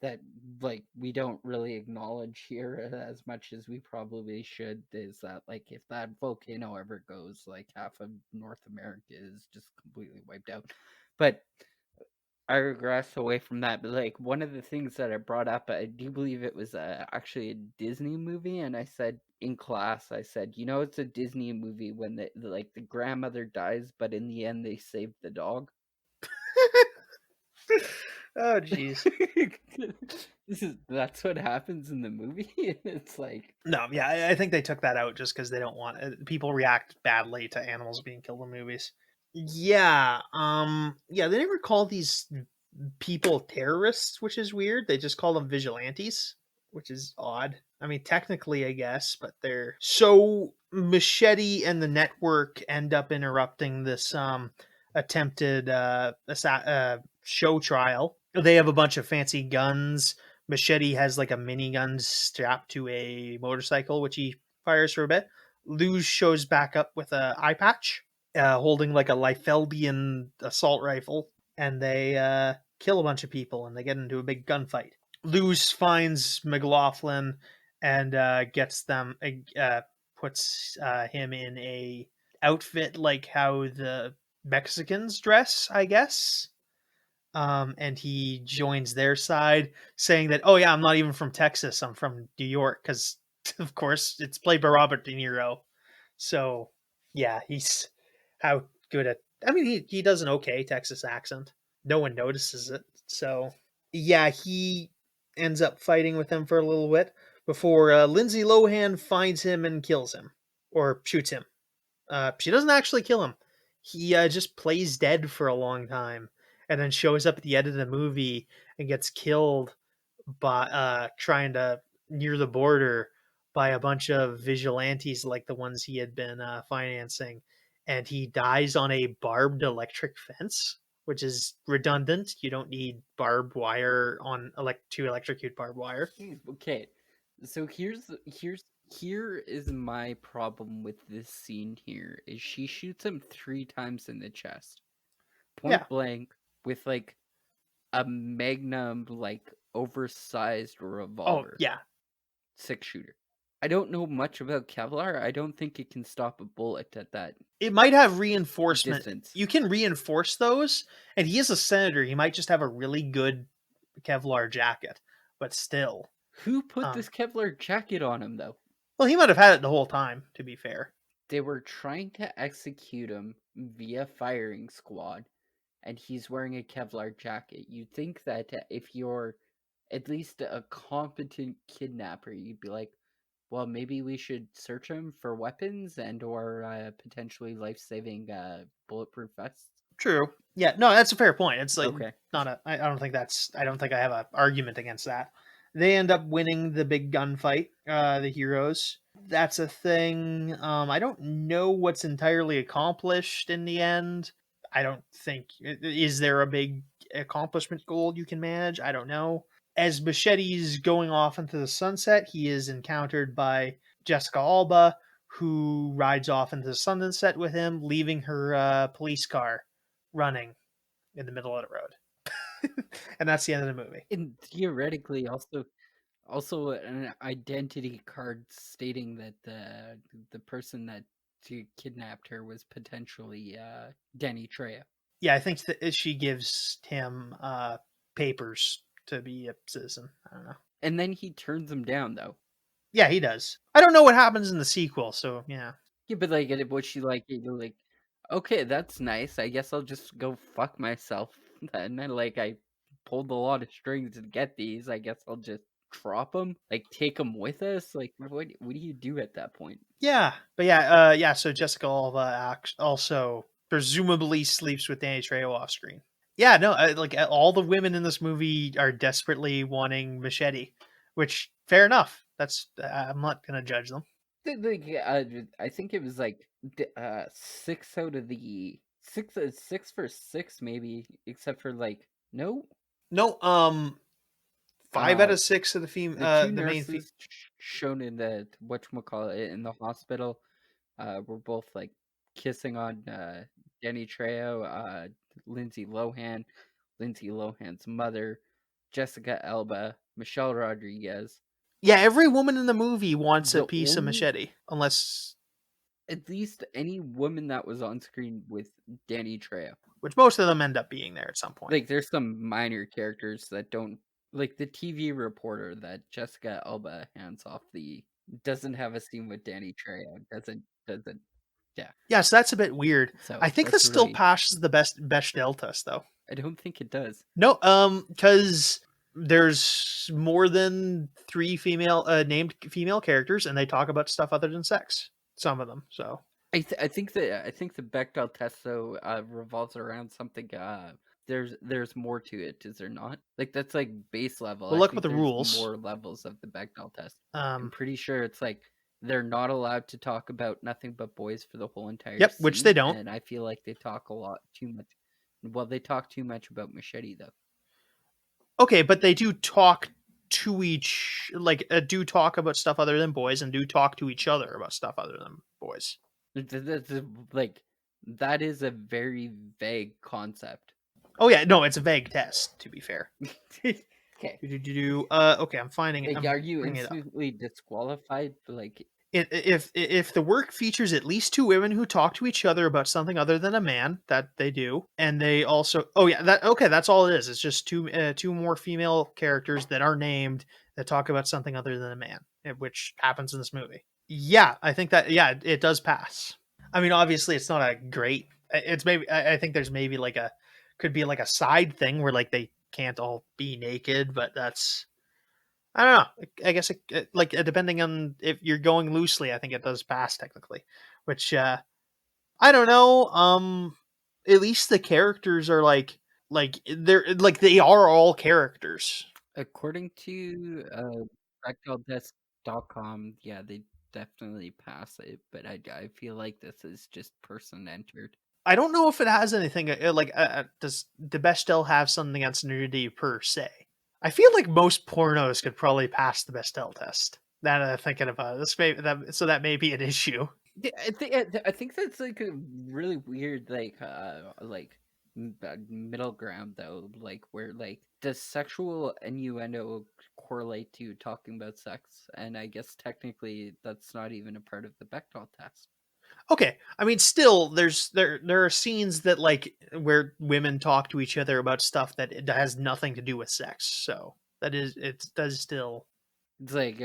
[SPEAKER 2] that like we don't really acknowledge here as much as we probably should. Is that like if that volcano ever goes, like half of North America is just completely wiped out. But I regress away from that. But like one of the things that I brought up, I do believe it was actually a Disney movie, and I said in class, I said, you know, it's a Disney movie when the grandmother dies, but in the end they save the dog.
[SPEAKER 1] Oh, jeez.
[SPEAKER 2] That's what happens in the movie. It's like,
[SPEAKER 1] No, yeah, I think they took that out just because they don't want people react badly to animals being killed in movies. Yeah, yeah, they never call these people terrorists, which is weird. They just call them vigilantes, which is odd. I mean, technically, I guess, but they're so Machete and the network end up interrupting this attempted show trial. They have a bunch of fancy guns. Machete has like a minigun strapped to a motorcycle, which he fires for a bit. Luz shows back up with a eye patch, holding like a Liefeldian assault rifle, and they kill a bunch of people, and they get into a big gunfight. Luz finds McLaughlin and gets them, puts him in a outfit like how the Mexicans dress, I guess. And he joins their side, saying that, "Oh yeah, I'm not even from Texas. I'm from New York," because of course it's played by Robert De Niro. So yeah, he's how good at. I mean, he does an okay Texas accent. No one notices it. So yeah, he ends up fighting with him for a little bit before Lindsay Lohan finds him and kills him or shoots him. She doesn't actually kill him. He just plays dead for a long time, and then shows up at the end of the movie and gets killed by trying to near the border by a bunch of vigilantes like the ones he had been financing, and he dies on a barbed electric fence, which is redundant. You don't need barbed wire on to electrocute barbed wire.
[SPEAKER 2] okay, so here is my problem with this scene here is she shoots him 3 times in the chest,
[SPEAKER 1] Yeah.
[SPEAKER 2] point blank, with like a magnum, like oversized
[SPEAKER 1] Oh
[SPEAKER 2] revolver,
[SPEAKER 1] yeah.
[SPEAKER 2] 6-shooter. I don't know much about Kevlar. I don't think it can stop a bullet at that
[SPEAKER 1] It might have reinforcement.
[SPEAKER 2] distance.
[SPEAKER 1] You can reinforce those, and he is a senator. He might just have a really good Kevlar jacket, but still.
[SPEAKER 2] Who put this Kevlar jacket on him, though?
[SPEAKER 1] Well, he might have had it the whole time, to be fair.
[SPEAKER 2] They were trying to execute him via firing squad, and he's wearing a Kevlar jacket. You'd think that if you're at least a competent kidnapper, you'd be like, well, maybe we should search him for weapons and or potentially life-saving bulletproof vests.
[SPEAKER 1] True. Yeah, no, that's a fair point. It's like
[SPEAKER 2] Okay.
[SPEAKER 1] not a. I don't think that's. I don't think I have an argument against that. They end up winning the big gunfight. The heroes. That's a thing. I don't know what's entirely accomplished in the end. I don't think. Is there a big accomplishment goal you can manage? I don't know. As Machete's going off into the sunset, he is encountered by Jessica Alba, who rides off into the sunset with him, leaving her police car running in the middle of the road. And that's the end of the movie.
[SPEAKER 2] And theoretically, also an identity card stating that the person that kidnapped her was potentially Danny Trejo.
[SPEAKER 1] Yeah, I think that she gives him papers to be a citizen. I don't know.
[SPEAKER 2] And then he turns them down, though.
[SPEAKER 1] Yeah, he does. I don't know what happens in the sequel, so yeah.
[SPEAKER 2] Yeah, but like, was she like, okay, that's nice. I guess I'll just go fuck myself. And then, like, I pulled a lot of strings to get these. I guess I'll just drop them, like, take them with us. Like, what do you do at that point?
[SPEAKER 1] Yeah, but yeah. So Jessica Alba also presumably sleeps with Danny Trejo off screen. Yeah, no, like all the women in this movie are desperately wanting Machete, which fair enough. That's I'm not gonna judge them.
[SPEAKER 2] Like, I think it was like 6 out of the 6 for 6, maybe, except for like no.
[SPEAKER 1] No, 5 out of 6 of the
[SPEAKER 2] The two
[SPEAKER 1] the main
[SPEAKER 2] nurses shown in the whatchamacallit in the hospital were both like kissing on Danny Trejo, Lindsay Lohan's mother, Jessica Alba, Michelle Rodriguez.
[SPEAKER 1] Yeah, every woman in the movie wants a
[SPEAKER 2] The
[SPEAKER 1] piece of
[SPEAKER 2] only-
[SPEAKER 1] Machete, unless
[SPEAKER 2] At least any woman that was on screen with Danny Trejo.
[SPEAKER 1] which most of them end up being there at some point.
[SPEAKER 2] Like, there's some minor characters that don't, like the TV reporter that Jessica Alba hands off doesn't have a scene with Danny Trejo. Doesn't.
[SPEAKER 1] Yeah, so that's a bit weird.
[SPEAKER 2] So
[SPEAKER 1] I think this
[SPEAKER 2] that's
[SPEAKER 1] still
[SPEAKER 2] really-
[SPEAKER 1] passes the Bechdel test, though.
[SPEAKER 2] I don't think it does.
[SPEAKER 1] No, because there's more than 3 named female characters, and they talk about stuff other than sex. Some of them, so.
[SPEAKER 2] I think the Bechdel test though revolves around something. There's more to it, is there not? Like that's like base level.
[SPEAKER 1] Well,
[SPEAKER 2] I
[SPEAKER 1] look
[SPEAKER 2] think
[SPEAKER 1] at the
[SPEAKER 2] there's
[SPEAKER 1] rules.
[SPEAKER 2] More levels of the Bechdel test. I'm pretty sure it's like they're not allowed to talk about nothing but boys for the whole entire.
[SPEAKER 1] Yep, which they don't.
[SPEAKER 2] And I feel like they talk a lot too much. Well, they talk too much about Machete though.
[SPEAKER 1] Okay, but they do talk to do talk about stuff other than boys, and do talk to each other about stuff other than boys.
[SPEAKER 2] Like that is a very vague concept.
[SPEAKER 1] Oh yeah, no, it's a vague test. To be fair.
[SPEAKER 2] Okay.
[SPEAKER 1] Okay, I'm finding it.
[SPEAKER 2] Like, are you instantly disqualified? Like,
[SPEAKER 1] if the work features at least 2 women who talk to each other about something other than a man, that they do, and they also, that's all it is. It's just two more female characters that are named that talk about something other than a man, which happens in this movie. Yeah, I think that it does pass. I mean, obviously, it's not a great. It's maybe I think there's maybe could be a side thing where they can't all be naked, but that's. I don't know. I guess depending on if you're going loosely, I think it does pass technically, which I don't know. At least the characters are they are all characters.
[SPEAKER 2] according to BechdellTest.com, yeah, they definitely pass it, but I feel like this is just person entered.
[SPEAKER 1] I don't know if it has anything does the Bechdel have something against nudity per se? I feel like most pornos could probably pass the Bechdel test. Now that I'm thinking about this, that may be an issue.
[SPEAKER 2] I think that's like a really weird middle ground though, where does sexual innuendo correlate to talking about sex? And I guess technically that's not even a part of the Bechdel test.
[SPEAKER 1] Okay, I mean, still, there are scenes that where women talk to each other about stuff that it has nothing to do with sex. So it does still.
[SPEAKER 2] It's like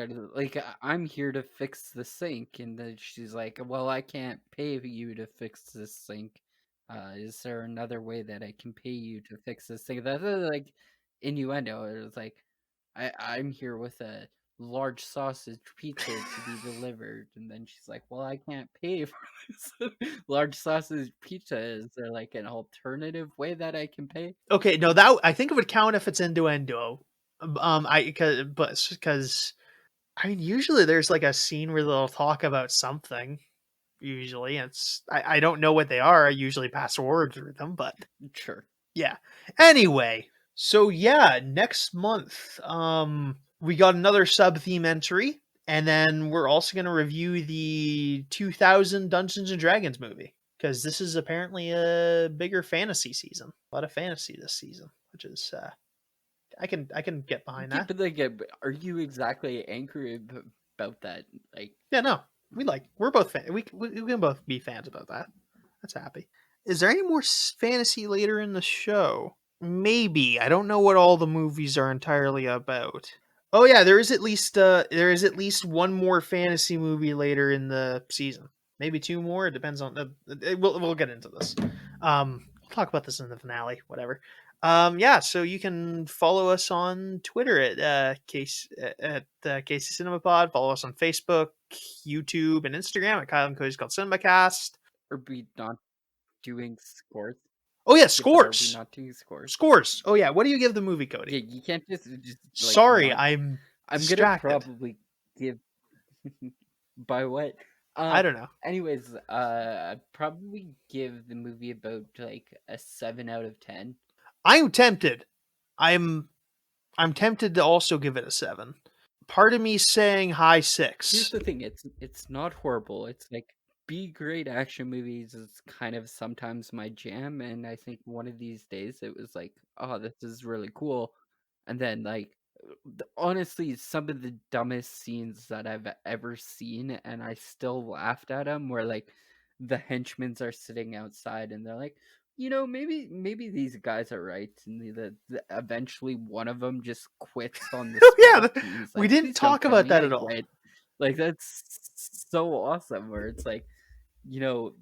[SPEAKER 2] I'm here to fix the sink, and then she's like, "Well, I can't pay you to fix this sink. Is there another way that I can pay you to fix this sink?" That's like innuendo. It's like I'm here with a large sausage pizza to be delivered, and then she's like, "Well, I can't pay for this large sausage pizza. Is there like an alternative way that I can pay?"
[SPEAKER 1] Okay, no, that I think it would count if it's innuendo. Because I mean, usually there's a scene where they'll talk about something. Usually, I don't know what they are. I usually pass the word through them, but
[SPEAKER 2] sure.
[SPEAKER 1] Yeah. Anyway, so next month, we got another sub-theme entry, and then we're also going to review the 2000 Dungeons and Dragons movie, because this is apparently a bigger fantasy season. A lot of fantasy this season, which is I can get behind that.
[SPEAKER 2] But are you exactly angry about that?
[SPEAKER 1] Yeah, no, we're both fans. We can both be fans about that. That's happy. Is there any more fantasy later in the show? Maybe. I don't know what all the movies are entirely about. Oh yeah, there is at least one more fantasy movie later in the season. Maybe 2 more. It depends on we'll get into this. We'll talk about this in the finale. Whatever. So you can follow us on Twitter at KC Cinema Pod. Follow us on Facebook, YouTube, and Instagram at Kyle and Cody's called CinemaCast.
[SPEAKER 2] Are we not doing scores?
[SPEAKER 1] Oh yeah, scores.
[SPEAKER 2] Are we not doing scores?
[SPEAKER 1] Scores. Oh yeah, what do you give the movie, Cody?
[SPEAKER 2] Yeah, you can't just
[SPEAKER 1] Sorry, I'm distracted.
[SPEAKER 2] Gonna probably give by what?
[SPEAKER 1] I don't know.
[SPEAKER 2] Anyways, I'd probably give the movie about a 7 out of 10.
[SPEAKER 1] I'm tempted. I'm I'm tempted to also give it a 7. Part of me saying high
[SPEAKER 2] Here's
[SPEAKER 1] 6.
[SPEAKER 2] the thing, it's not horrible. It's like B grade action movies is kind of sometimes my jam, and I think one of these days it was like, oh, this is really cool. And then like honestly, some of the dumbest scenes that I've ever seen, and I still laughed at them, where like the henchmen are sitting outside and they're like, maybe these guys are right, and eventually one of them just quits on the
[SPEAKER 1] Oh yeah,
[SPEAKER 2] spot, and he's
[SPEAKER 1] we
[SPEAKER 2] like,
[SPEAKER 1] didn't
[SPEAKER 2] "Please don't
[SPEAKER 1] talk
[SPEAKER 2] kill
[SPEAKER 1] about
[SPEAKER 2] me,
[SPEAKER 1] that
[SPEAKER 2] I
[SPEAKER 1] at all.
[SPEAKER 2] quit." Like that's so awesome. Where it's like, you know,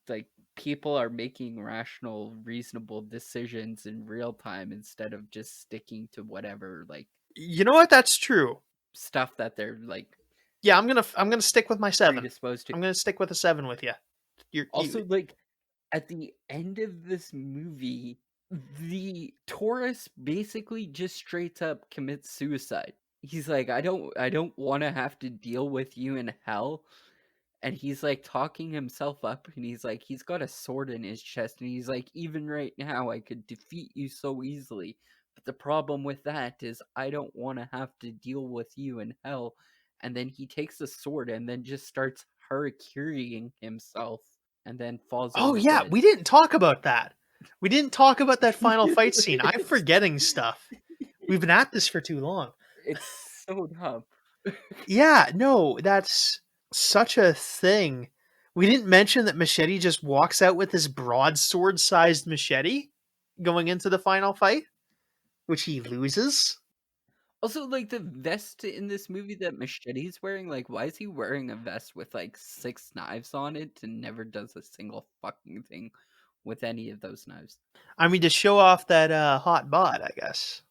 [SPEAKER 2] like people are making rational, reasonable decisions in real time instead of just sticking to whatever like
[SPEAKER 1] You know what? That's true.
[SPEAKER 2] stuff that they're like
[SPEAKER 1] Yeah, I'm gonna stick with my 7.
[SPEAKER 2] predisposed to.
[SPEAKER 1] I'm gonna stick with a 7 with you.
[SPEAKER 2] Also, like at the end of this movie, the Taurus basically just straight up commits suicide. He's like, I don't want to have to deal with you in hell. And he's like talking himself up, and he's like, he's got a sword in his chest, and he's like, even right now I could defeat you so easily, but the problem with that is I don't want to have to deal with you in hell. And then he takes the sword and then just starts harakiriing himself, and then falls
[SPEAKER 1] Oh
[SPEAKER 2] over
[SPEAKER 1] yeah,
[SPEAKER 2] dead.
[SPEAKER 1] we didn't talk about that. We didn't talk about that final fight scene. I'm forgetting stuff. We've been at this for too long.
[SPEAKER 2] It's so dumb.
[SPEAKER 1] Yeah, no, that's such a thing. We didn't mention that Machete just walks out with this broadsword-sized machete going into the final fight, which he loses.
[SPEAKER 2] Also, like the vest in this movie that Machete's wearing, like, why is he wearing a vest with like 6 knives on it and never does a single fucking thing with any of those knives?
[SPEAKER 1] I mean, to show off that hot bod, I guess.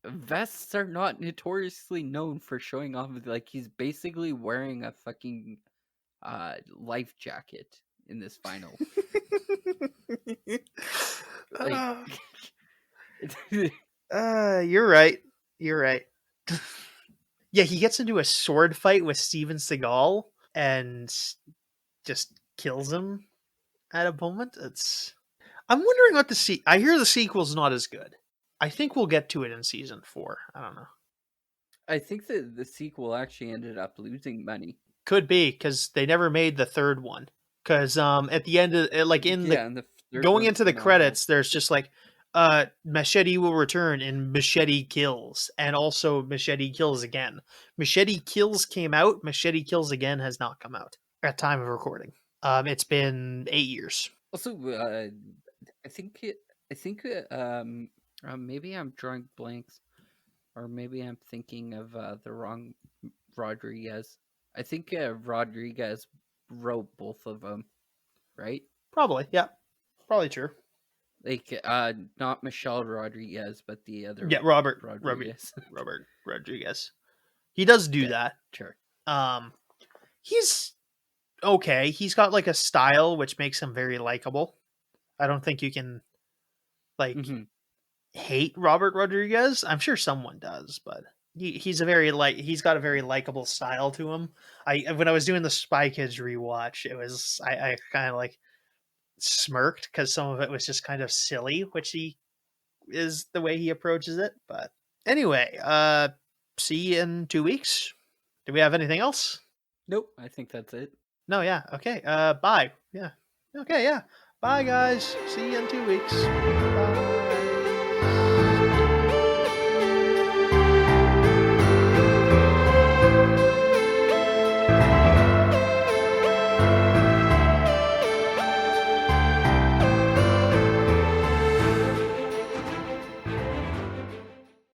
[SPEAKER 2] Vests are not notoriously known for showing off. Like, he's basically wearing a fucking life jacket in this final. Like,
[SPEAKER 1] You're right. You're right. Yeah, he gets into a sword fight with Steven Seagal and just kills him at a moment. I'm wondering what I hear the sequel's not as good. I think we'll get to it in season 4. I don't know.
[SPEAKER 2] I think that the sequel actually ended up losing money.
[SPEAKER 1] Could be because they never made the third one. Because at the end of like in the
[SPEAKER 2] And the third
[SPEAKER 1] going
[SPEAKER 2] one's
[SPEAKER 1] into the
[SPEAKER 2] phenomenal.
[SPEAKER 1] credits, there's just like Machete will return in Machete Kills, and also Machete Kills Again. Machete Kills came out. Machete Kills Again has not come out at time of recording. It's been 8 years.
[SPEAKER 2] Also, I think maybe I'm drawing blanks, or maybe I'm thinking of the wrong Rodriguez. I think Rodriguez wrote both of them, right?
[SPEAKER 1] Probably, yeah, probably true.
[SPEAKER 2] Like, not Michelle Rodriguez, but the other
[SPEAKER 1] Yeah, Robert
[SPEAKER 2] Rodriguez.
[SPEAKER 1] Robert Rodriguez. He does do that.
[SPEAKER 2] Sure.
[SPEAKER 1] He's okay. He's got like a style which makes him very likable. I don't think you can like hate Robert Rodriguez. I'm sure someone does, but he's got a very likable style to him. When I was doing the Spy Kids rewatch, it was I kind of like smirked because some of it was just kind of silly, which he is the way he approaches it. But anyway, see you in 2 weeks. Do we have anything else?
[SPEAKER 2] Nope, I think that's it.
[SPEAKER 1] No, yeah. Okay. Bye. Yeah. Okay, yeah. Bye guys. See you in 2 weeks. Bye.